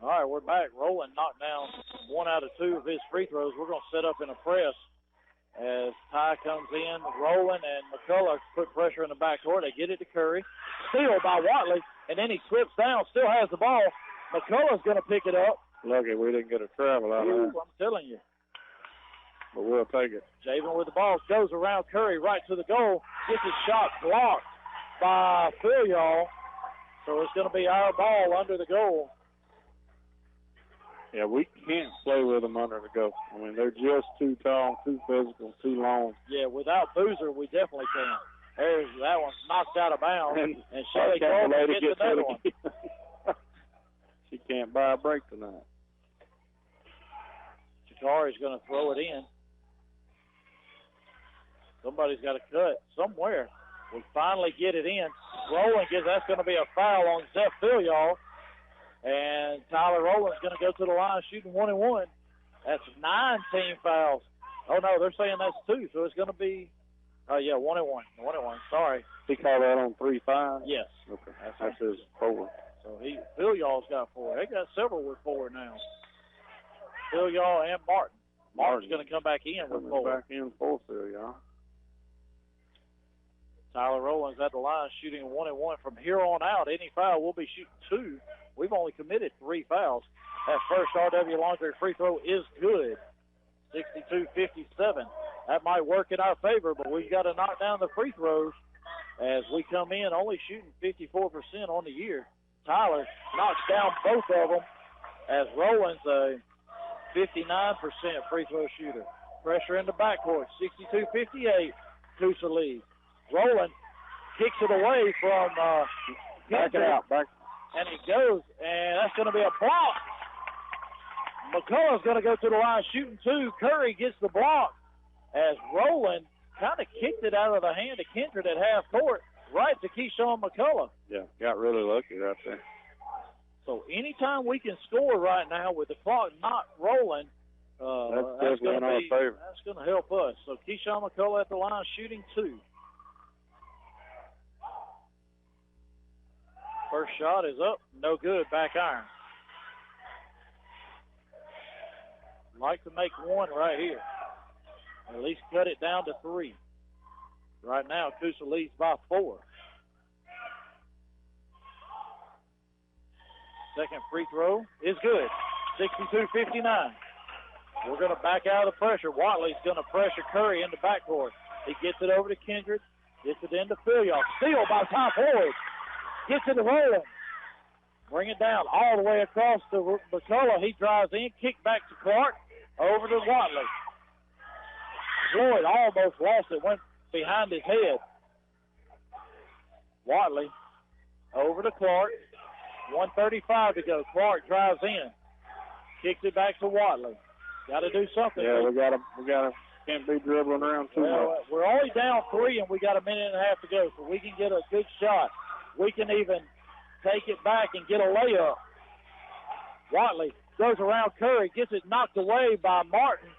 B: All right, we're back. Rowland knocked down 1 out of 2 of his free throws. We're going to set up in a press as Ty comes in. Rowland and McCullough put pressure in the backcourt. They get it to Curry. Steal by Watley, and then he slips down, still has the ball. McCullough's going to pick it up.
C: Lucky we didn't get a travel out of that.
B: I'm telling you.
C: But we'll take it.
B: Javen with the ball goes around Curry right to the goal. Gets his shot blocked by Filliall. So it's going to be our ball under the goal.
C: Yeah, we can't play with them under the goal. I mean, they're just too tall, too physical, too long.
B: Yeah, without Boozer, we definitely can't. That one's knocked out of bounds. And Shelly Coleman gets another one.
C: She can't buy a break tonight.
B: Jakari's going to throw it in. Somebody's got to cut somewhere. We finally get it in. Rowland that's going to be a foul on Zeph Filliall. And Tyler Rowland's going to go to the line shooting 1-and-1. That's 9 team fouls. Oh, no, they're saying that's 2, so it's going to be Oh, yeah, 1-1. 1-1. Sorry.
C: He called that on 3-5?
B: Yes.
C: Okay. That's his 4.
B: So Phil Y'all's got 4. They got several with 4 now. Phil Y'all and Martin. Martin's going to come back in with 4.
C: Back in 4, Phil Y'all.
B: Tyler Rowland's at the line shooting 1-1. From here on out, any foul, we'll be shooting 2. We've only committed 3 fouls. That first RW Laundry free throw is good. 62-57. That might work in our favor, but we've got to knock down the free throws as we come in only shooting 54% on the year. Tyler knocks down both of them as Rowland's a 59% free throw shooter. Pressure in the backcourt, 62-58, Coosa leads. Rowland kicks it away from
C: back it out, back.
B: And it goes, and that's going to be a block. McCullough's going to go to the line shooting 2. Curry gets the block as Rowland kind of kicked it out of the hand of Kindred at half court right to Keyshawn McCullough.
C: Yeah, got really lucky right there.
B: So anytime we can score right now with the clock not rolling, that's going to be favor. That's going to help us. So Keyshawn McCullough at the line shooting 2. First shot is up, no good, back iron. Like to make 1 right here. At least cut it down to 3. Right now, Coosa leads by 4. Second free throw is good. 62-59. We're going to back out of the pressure. Watley's going to pressure Curry in the backcourt. He gets it over to Kindred. Gets it into Philyaw. Steal by top forward. Gets it to Rowland. Bring it down all the way across to McCullough. He drives in. Kick back to Clark. Over to Watley. Floyd almost lost it. Went behind his head. Watley over to Clark. 1:35 to go. Clark drives in. Kicks it back to Watley. Got to do something.
C: Yeah, we got to can't be dribbling around too much.
B: We're only down 3, and we got a minute and a half to go, so we can get a good shot. We can even take it back and get a layup. Watley goes around Curry, gets it knocked away by Martin,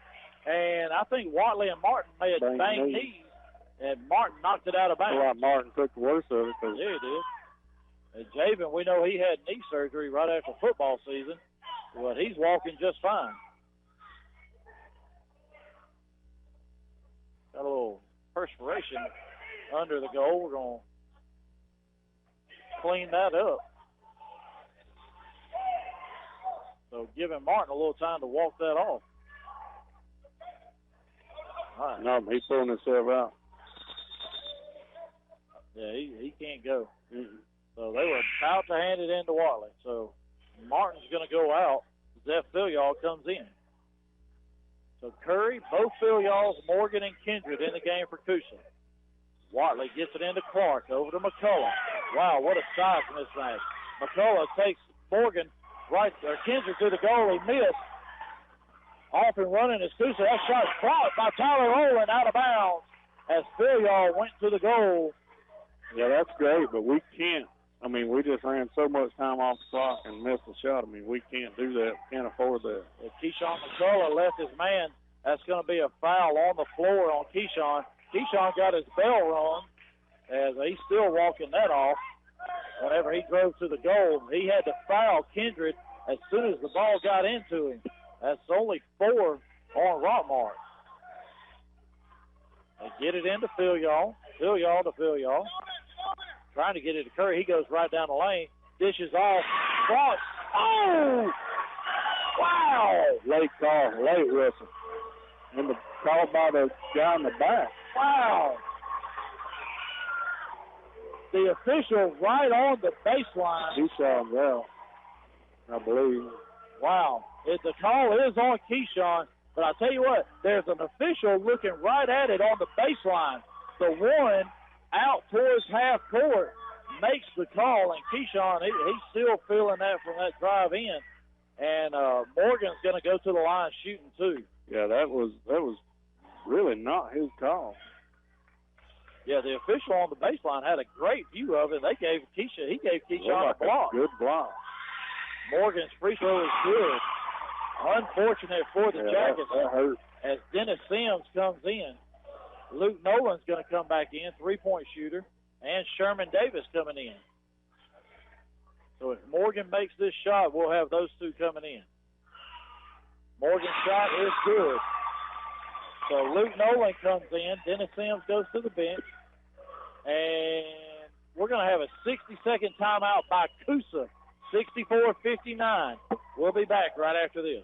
B: and I think Watley and Martin may have banged knees, and Martin knocked it out of bounds.
C: Well, Martin took the worst of it.
B: Yeah, he did. And Javen, we know he had knee surgery right after football season, but he's walking just fine. Got a little perspiration under the goal. We're going to clean that up. So giving Martin a little time to walk that off. All right.
C: No, he's pulling himself out.
B: Yeah, he can't go. So they were about to hand it in to Watley. So Martin's going to go out. Zeph Philyaw comes in. So Curry, both Philyaws, Morgan, and Kindred in the game for Coosa. Watley gets it into Clark, over to McCullough. Wow, what a size mismatch. McCullough takes Morgan Kindred to the goal. He missed. Off and running is Coosa. That shot blocked by Tyler Rowland out of bounds as Philyaw went to the goal.
C: Yeah, that's great, but we can't. I mean, we just ran so much time off the clock and missed the shot. I mean, we can't do that. Can't afford that.
B: If Keyshawn McCullough left his man, that's going to be a foul on the floor on Keyshawn. Keyshawn got his bell rung as he's still walking that off. Whenever he drove to the goal, he had to foul Kindred as soon as the ball got into him. That's only 4 on Rockmart. They get it into Philyaw. Philyaw to Philyaw. Trying to get it to Curry. He goes right down the lane. Dishes off. Cross. Oh! Wow!
C: Late call. Late whistle. And the call by the guy in the back.
B: Wow! The official right on the baseline.
C: He saw him well, I believe.
B: Wow. The call is on Keyshawn, but I tell you what, there's an official looking right at it on the baseline. The one out towards half court makes the call, and Keyshawn, he's still feeling that from that drive in. And Morgan's going to go to the line shooting 2.
C: Yeah, that was really not his call.
B: Yeah, the official on the baseline had a great view of it. He gave Keyshawn a block.
C: Good block.
B: Morgan's free throw is good. Unfortunate for the Jackets
C: that hurt.
B: as Dennis Sims comes in. Luke Nolan's going to come back in, three-point shooter, and Sherman Davis coming in. So if Morgan makes this shot, we'll have those two coming in. Morgan's shot is good. So Luke Nolan comes in. Dennis Sims goes to the bench. And we're going to have a 60-second timeout by Coosa, 64-59. We'll be back right after this.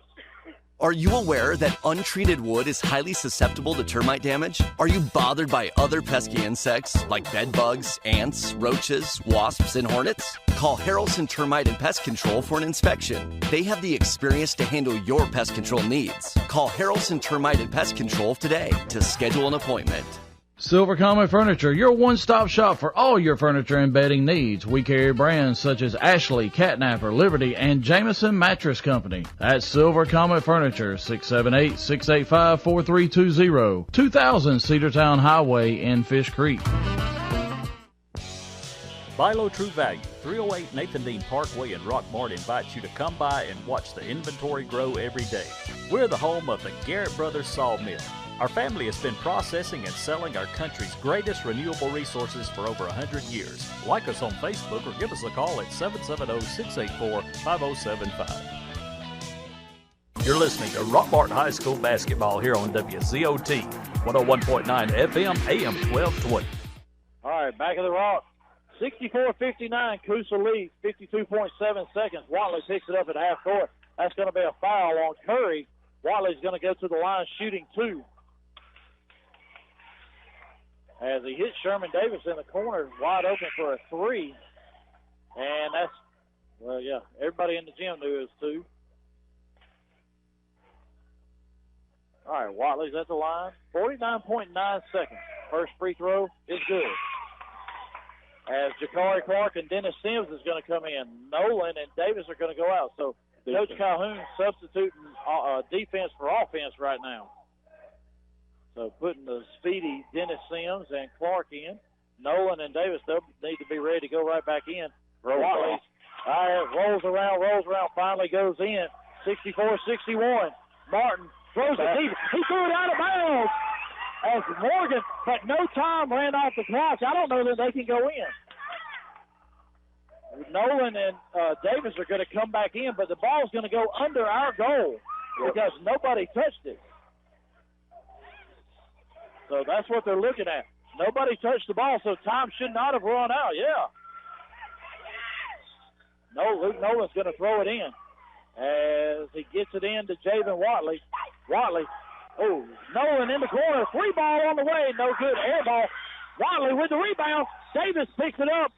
R: Are you aware that untreated wood is highly susceptible to termite damage? Are you bothered by other pesky insects like bed bugs, ants, roaches, wasps, and hornets? Call Harrelson Termite and Pest Control for an inspection. They have the experience to handle your pest control needs. Call Harrelson Termite and Pest Control today to schedule an appointment.
S: Silver Comet Furniture, your one-stop shop for all your furniture and bedding needs. We carry brands such as Ashley, Catnapper, Liberty, and Jameson Mattress Company. That's Silver Comet Furniture, 678-685-4320, 2000 Cedartown Highway in Fish Creek.
A: Buy Low True Value, 308 Nathan Dean Parkway in Rockmart invites you to come by and watch the inventory grow every day. We're the home of the Garrett Brothers Sawmill. Our family has been processing and selling our country's greatest renewable resources for over 100 years. Like us on Facebook or give us a call at 770-684-5075. You're listening to Rockmart High School basketball here on WZOT, 101.9 FM, AM 1220.
B: All right, back of the Rock. 64-59, Coosa leads, 52.7 seconds. Watley picks it up at half court. That's going to be a foul on Curry. Watley's going to go to the line shooting two. As he hits Sherman Davis in the corner, wide open for a three. And that's, well, yeah, everybody in the gym knew it was two. All right, Watley's at the line. 49.9 seconds. First free throw is good. As Jakari Clark and Dennis Sims is going to come in. Nolan and Davis are going to go out. So Coach Calhoun substituting defense for offense right now. So putting the speedy Dennis Sims and Clark in. Nolan and Davis, they'll need to be ready to go right back in. Watley's rolls around, finally goes in. 64-61. Martin throws it deep. He threw it out of bounds as Morgan, but no time ran off the clock. I don't know that they can go in. Nolan and Davis are going to come back in, but the ball's going to go under our goal because nobody touched it. So that's what they're looking at. Nobody touched the ball, so time should not have run out. Yeah. No, Luke Nolan's going to throw it in as he gets it in to Javen Watley. Watley, Nolan in the corner. Free ball on the way. No good. Air ball. Watley with the rebound. Davis picks it up,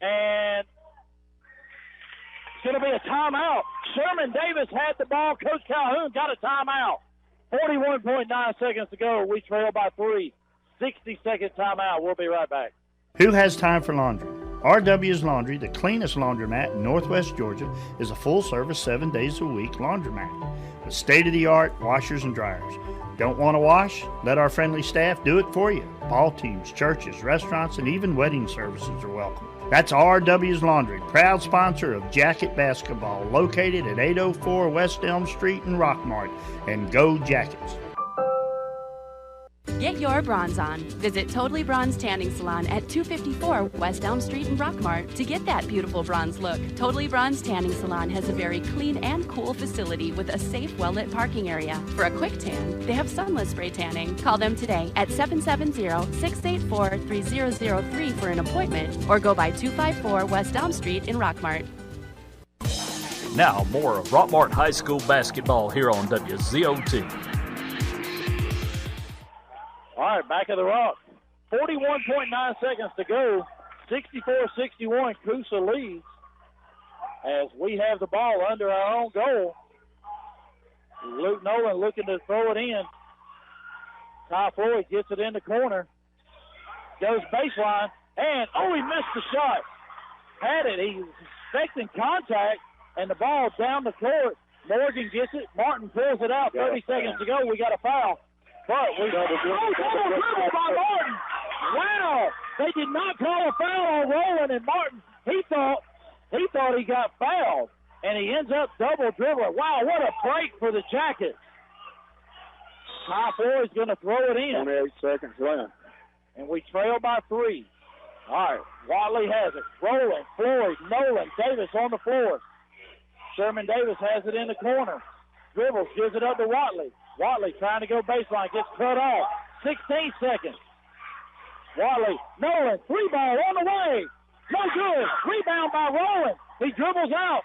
B: and it's going to be a timeout. Sherman Davis had the ball. Coach Calhoun got a timeout. 41.9 seconds to go. We trail by 3. 60-second timeout. We'll be right back.
D: Who has time for laundry? RW's Laundry, the cleanest laundromat in Northwest Georgia, is a full-service 7 days a week laundromat with state-of-the-art washers and dryers. Don't want to wash? Let our friendly staff do it for you. Ball teams, churches, restaurants, and even wedding services are welcome. That's RW's Laundry, proud sponsor of Jacket Basketball, located at 804 West Elm Street in Rockmart. And go Jackets!
T: Get your bronze on. Visit Totally Bronze Tanning Salon at 254 West Elm Street in Rockmart to get that beautiful bronze look. Totally Bronze Tanning Salon has a very clean and cool facility with a safe, well-lit parking area. For a quick tan, they have sunless spray tanning. Call them today at 770-684-3003 for an appointment or go by 254 West Elm Street in Rockmart.
A: Now more of Rockmart High School basketball here on WZOT.
B: All right, back of the Rock. 41.9 seconds to go. 64-61, Coosa leads as we have the ball under our own goal. Luke Nolan looking to throw it in. Ty Floyd gets it in the corner. Goes baseline, and, he missed the shot. Had it. He was expecting contact, and the ball down the court. Morgan gets it. Martin pulls it out. 30 seconds to go. We got a foul. But we double dribble by Martin. Wow. They did not call a foul on Rowland, and Martin, he thought he got fouled, and he ends up double dribbling. Wow, what a break for the Jackets. Ty Floyd's going to throw it in.
C: 28 seconds left.
B: And we trail by 3. All right, Watley has it. Rolling, Floyd, Nolan, Davis on the floor. Sherman Davis has it in the corner. Dribbles, gives it up to Watley. Watley trying to go baseline, gets cut off. 16 seconds. Watley, Nolan, 3-ball on the way. No good. Rebound by Rowan. He dribbles out.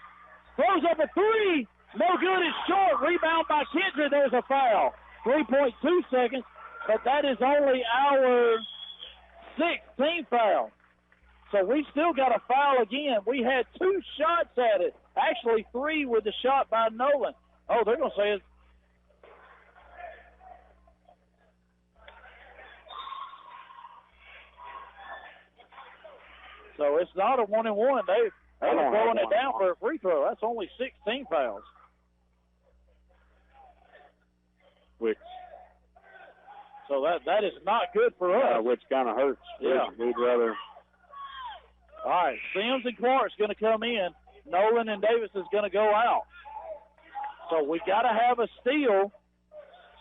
B: Throws up a 3. No good. It's short. Rebound by Kendra. There's a foul. 3.2 seconds, but that is only our 6th team foul. So we still got a foul again. We had 2 shots at it. Actually 3 with the shot by Nolan. Oh, they're going to say it. So it's not a 1-and-1. They're throwing it down for a free throw. That's only 16 fouls.
C: Which,
B: so that is not good for us.
C: which kind of hurts.
B: Yeah.
C: We'd rather.
B: All right, Sims and Clark's going to come in. Nolan and Davis is going to go out. So we got to have a steal.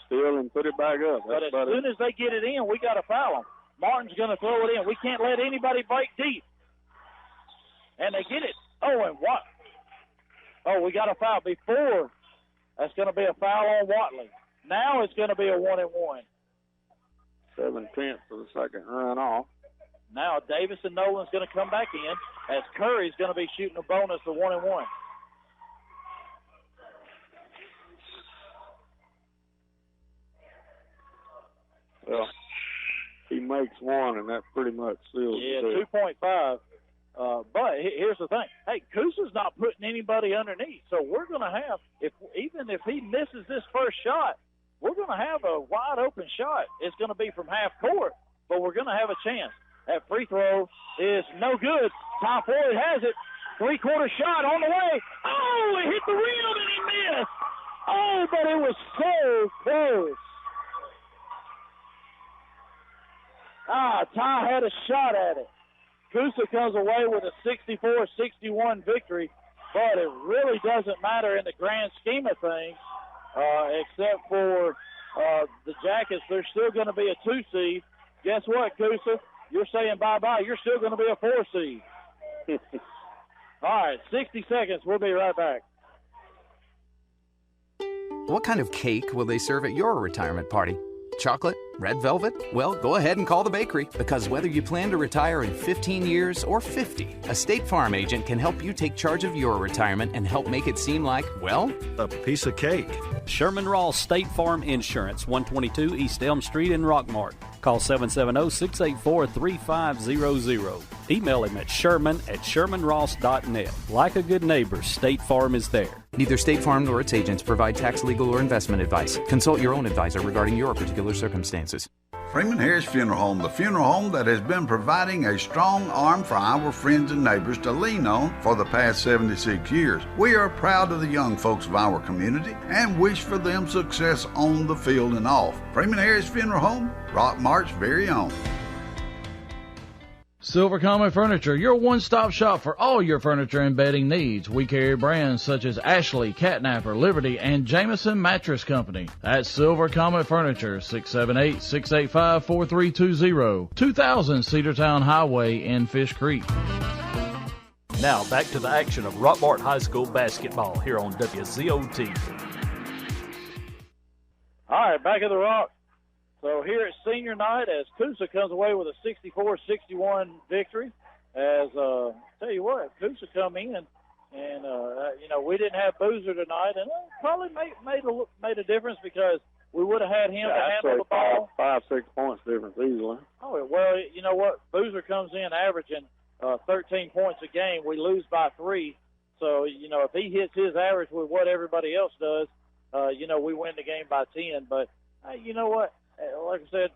C: Steal and put it back up.
B: But as soon as they get it in, we got to foul them. Martin's going to throw it in. We can't let anybody break deep. And they get it. Oh, and what? Oh, we got a foul before. That's going to be a foul on Watley. Now it's going to be a 1-and-1.
C: 7/10 for the second run off.
B: Now Davis and Nolan's going to come back in as Curry's going to be shooting a bonus to 1-and-1.
C: Well, he makes one, and that pretty much seals it.
B: Yeah, 2.5. But here's the thing. Hey, Coosa's not putting anybody underneath, so we're going to have, even if he misses this first shot, we're going to have a wide-open shot. It's going to be from half court, but we're going to have a chance. That free throw is no good. Ty Floyd has it. Three-quarter shot on the way. Oh, it hit the rim and he missed. Oh, but it was so close. Ty had a shot at it. Coosa comes away with a 64-61 victory, but it really doesn't matter in the grand scheme of things, except for the Jackets. They're still going to be a 2 seed. Guess what, Coosa? You're saying bye-bye. You're still going to be a 4 seed. All right, 60 seconds. We'll be right back.
G: What kind of cake will they serve at your retirement party? Chocolate? Red velvet? Well, go ahead and call the bakery, because whether you plan to retire in 15 years or 50, a State Farm agent can help you take charge of your retirement and help make it seem like, well,
U: a piece of cake.
A: Sherman Ross State Farm Insurance, 122 East Elm Street in Rockmart. Call 770-684-3500. Email him at sherman@shermanross.net. Like a good neighbor, State Farm is there.
G: Neither State Farm nor its agents provide tax, legal, or investment advice. Consult your own advisor regarding your particular circumstances.
F: Freeman Harris Funeral Home, the funeral home that has been providing a strong arm for our friends and neighbors to lean on for the past 76 years. We are proud of the young folks of our community and wish for them success on the field and off. Freeman Harris Funeral Home, Rockmart's very own.
S: Silver Comet Furniture, your one-stop shop for all your furniture and bedding needs. We carry brands such as Ashley, Catnapper, Liberty, and Jameson Mattress Company. At Silver Comet Furniture, 678-685-4320, 2000 Cedartown Highway in Fish Creek.
A: Now back to the action of Rockmart High School basketball here on WZOT.
B: All right, back at the Rock. So here at senior night, as Coosa comes away with a 64-61 victory, as tell you what, Coosa come in and we didn't have Boozer tonight, and it probably made a difference because we would have had him to handle the ball.
C: 5-6 points difference easily.
B: Oh well, you know what? Boozer comes in averaging 13 points a game. We lose by 3, so if he hits his average with what everybody else does, we win the game by 10. But you know what? Like I said,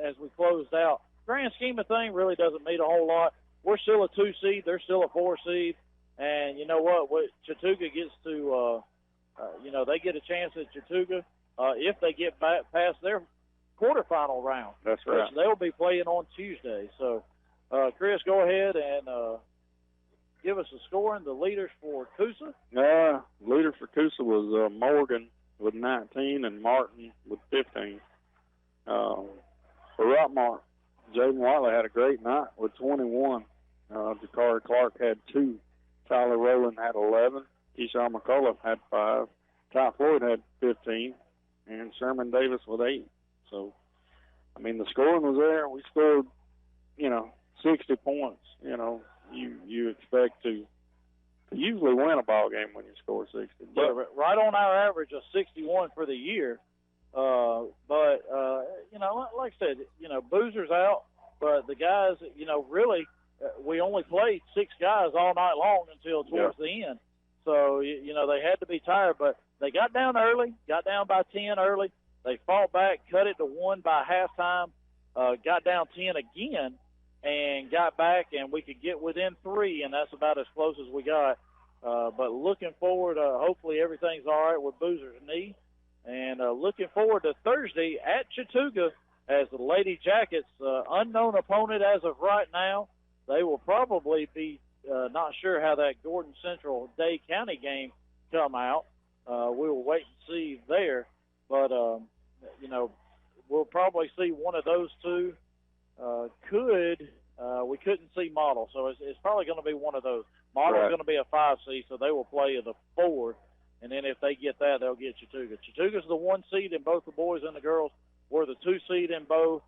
B: as we closed out, grand scheme of thing really doesn't mean a whole lot. We're still a 2 seed. They're still a 4 seed. And you know what? Chattooga gets to, they get a chance at Chattooga if they get back past their quarterfinal round.
C: That's right.
B: Which they'll be playing on Tuesday. So, Chris, go ahead and give us a scoring. The leaders for Coosa?
C: Leader for Coosa was Morgan with 19 and Martin with 15. For Rockmart, Jaden Watley had a great night with 21. Jakari Clark had 2. Tyler Rowland had 11. Keyshawn McCullough had 5. Ty Floyd had 15. And Sherman Davis with 8. So, I mean, the scoring was there. We scored, 60 points. You expect to usually win a ball game when you score 60. But,
B: yeah, right on our average of 61 for the year. But like I said, Boozer's out, but the guys, really, we only played 6 guys all night long until towards the end. So, they had to be tired, but they got down early, got down by 10 early. They fought back, cut it to 1 by halftime, got down 10 again, and got back, and we could get within 3, and that's about as close as we got. But looking forward, hopefully everything's all right with Boozer's knee. And looking forward to Thursday at Chattooga as the Lady Jackets, unknown opponent as of right now. They will probably be not sure how that Gordon Central Day County game come out. We will wait and see there. But, we'll probably see one of those two. We couldn't see Model, so it's probably going to be one of those. Model's going to be a 5 seed, so they will play the 4. And then if they get that, they'll get Chattooga. Chattooga's the 1 seed in both the boys and the girls. We're the 2 seed in both.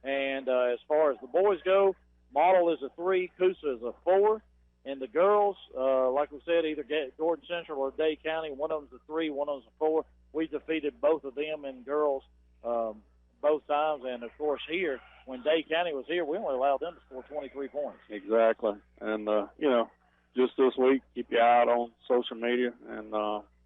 B: And as far as the boys go, Model is a 3, Coosa is a 4. And the girls, like we said, either Gordon Central or Day County, one of them's a 3, one of them's a 4. We defeated both of them in girls both times. And, of course, here, when Day County was here, we only allowed them to score 23 points.
C: Exactly. And, just this week, keep your eye out on social media, and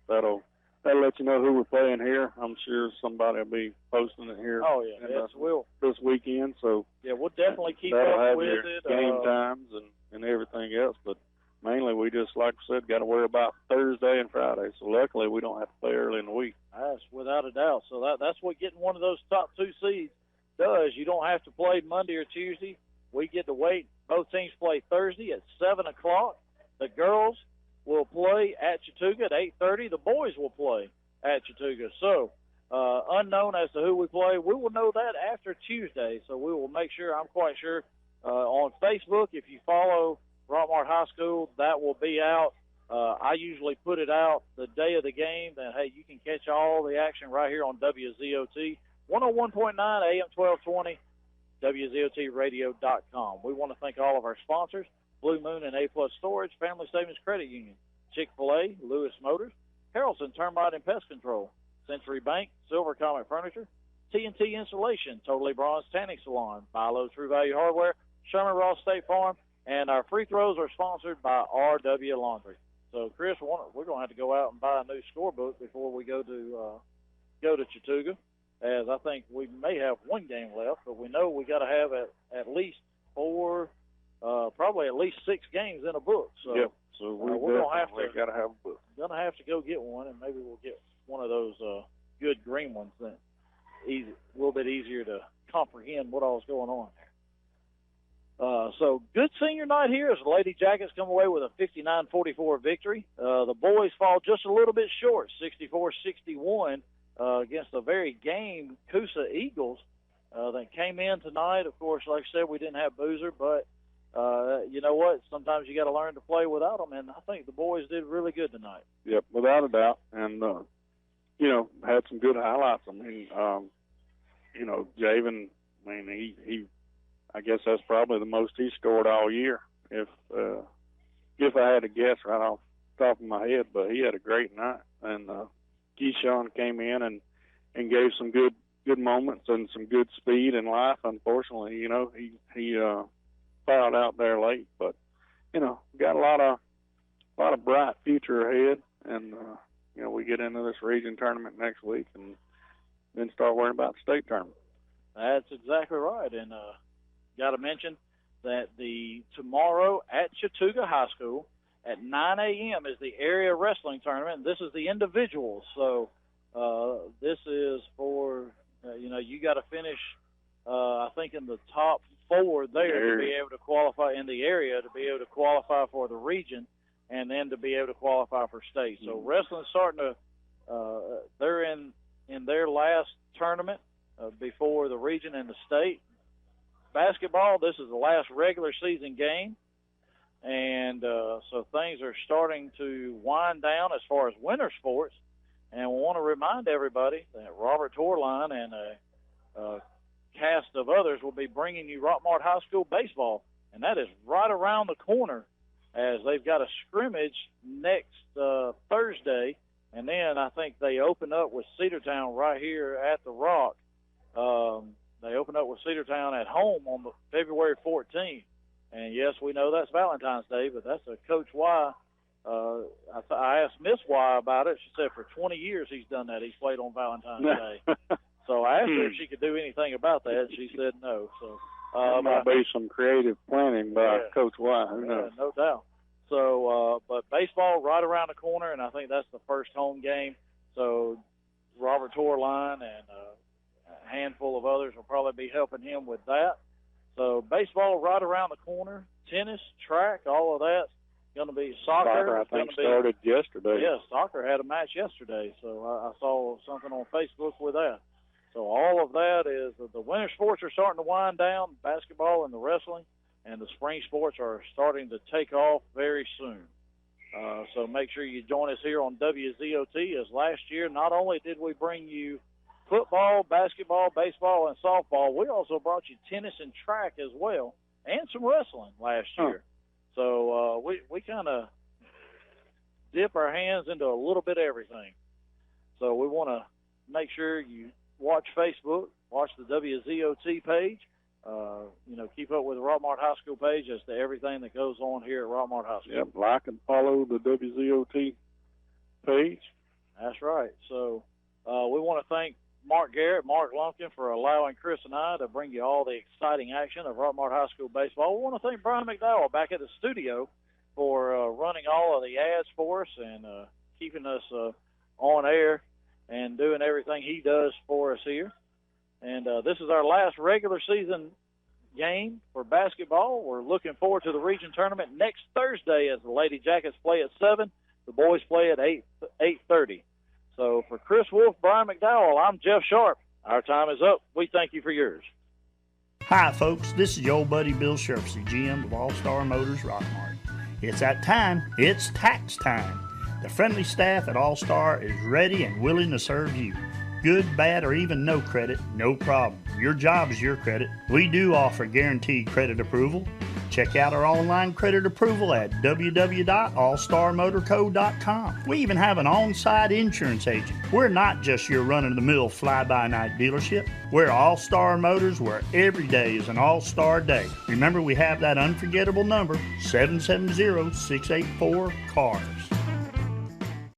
C: that'll let you know who we're playing here. I'm sure somebody will be posting it here.
B: Oh, yeah, yes, we'll.
C: This weekend, so
B: yeah, we'll definitely keep
C: that'll
B: up
C: have
B: with
C: your
B: it.
C: Game times and everything else, but mainly we just, like I said, got to worry about Thursday and Friday. So luckily we don't have to play early in the week.
B: That's without a doubt. So that's what getting one of those top 2 seeds does. You don't have to play Monday or Tuesday. We get to wait. Both teams play Thursday at 7 o'clock. The girls will play at Chattooga at 8:30. The boys will play at Chattooga. So, unknown as to who we play. We will know that after Tuesday. So we will make sure, I'm quite sure, on Facebook, if you follow Rockmart High School, that will be out. I usually put it out the day of the game. Then, hey, you can catch all the action right here on WZOT 101.9 AM 1220, WZOTradio.com. We want to thank all of our sponsors. Blue Moon and A-Plus Storage, Family Savings Credit Union, Chick-fil-A, Lewis Motors, Harrelson Termite and Pest Control, Century Bank, Silver Comet Furniture, T&T Installation, Totally Bronze Tanning Salon, Bilo True Value Hardware, Sherman Ross State Farm, and our free throws are sponsored by RW Laundry. So, Chris, we're going to have to go out and buy a new scorebook before we go to Chattooga, as I think we may have 1 game left, but we know we got to have at least 4. Probably at least 6 games in a book. So,
C: yep. So we're going to have a book.
B: Going to have to go get one, and maybe we'll get one of those good green ones that a little bit easier to comprehend what all's going on there. So good senior night here as the Lady Jackets come away with a 59-44 victory. The boys fall just a little bit short, 64-61 against a very game Coosa Eagles that came in tonight. Of course, like I said, we didn't have Boozer, but you know what? Sometimes you got to learn to play without them, and I think the boys did really good tonight.
C: Yep, without a doubt. And, had some good highlights. I mean, Javen, he I guess that's probably the most he scored all year, if I had to guess right off the top of my head. But he had a great night. And Keyshawn came in and gave some good moments and some good speed and life. Unfortunately, he fouled out there late, but got a lot of bright future ahead, and we get into this region tournament next week and then start worrying about the state tournament.
B: That's exactly right. And got to mention that tomorrow at Chattooga High School at 9 a.m. is the area wrestling tournament, and this is the individuals. So this is for you got to finish I think in the top 4 there to be able to qualify in the area, to be able to qualify for the region, and then to be able to qualify for state. So wrestling's starting to they're in their last tournament before the region and the state. Basketball, this is the last regular season game, and so things are starting to wind down as far as winter sports. And we want to remind everybody that Robert Torline and a cast of others will be bringing you Rockmart High School baseball, and that is right around the corner, as they've got a scrimmage next Thursday, and then I think they open up with Cedartown right here at the Rock. They open up with Cedartown at home on February 14th. And, yes, we know that's Valentine's Day, but that's a Coach Y. I asked Miss Y about it. She said for 20 years he's done that. He's played on Valentine's Day. So I asked her if she could do anything about that, and she said no. So
C: there might be some creative planning by Coach Y. Who knows?
B: No doubt. So, but baseball right around the corner, and I think that's the first home game. So Robert Torline and a handful of others will probably be helping him with that. So baseball right around the corner, tennis, track, all of that. Going to be soccer.
C: I think started yesterday.
B: Yes, soccer had a match yesterday, so I saw something on Facebook with that. So all of that is the winter sports are starting to wind down, basketball and the wrestling, and the spring sports are starting to take off very soon. So make sure you join us here on WZOT, as last year not only did we bring you football, basketball, baseball, and softball, we also brought you tennis and track as well, and some wrestling last year. So we kind of dip our hands into a little bit of everything. So we want to make sure you watch Facebook, watch the WZOT page, keep up with the Rockmart High School page as to everything that goes on here at Rockmart High School.
C: Yep, like and follow the WZOT page.
B: That's right. So we want to thank Mark Garrett, Mark Lumpkin, for allowing Chris and I to bring you all the exciting action of Rockmart High School baseball. We want to thank Brian McDowell back at the studio for running all of the ads for us and keeping us on air and doing everything he does for us here. And this is our last regular season game for basketball. We're looking forward to the region tournament next Thursday as the Lady Jackets play at 7. The boys play at 8:30. So for Chris Wolf, Brian McDowell, I'm Jeff Sharp. Our time is up. We thank you for yours.
D: Hi, folks. This is your old buddy Bill Sherfsey, GM of All-Star Motors Rockmart. It's that time. It's tax time. The friendly staff at All-Star is ready and willing to serve you. Good, bad, or even no credit, no problem. Your job is your credit. We do offer guaranteed credit approval. Check out our online credit approval at www.allstarmotorco.com. We even have an on-site insurance agent. We're not just your run-of-the-mill fly-by-night dealership. We're All-Star Motors, where every day is an All-Star day. Remember, we have that unforgettable number, 770-684-CARS.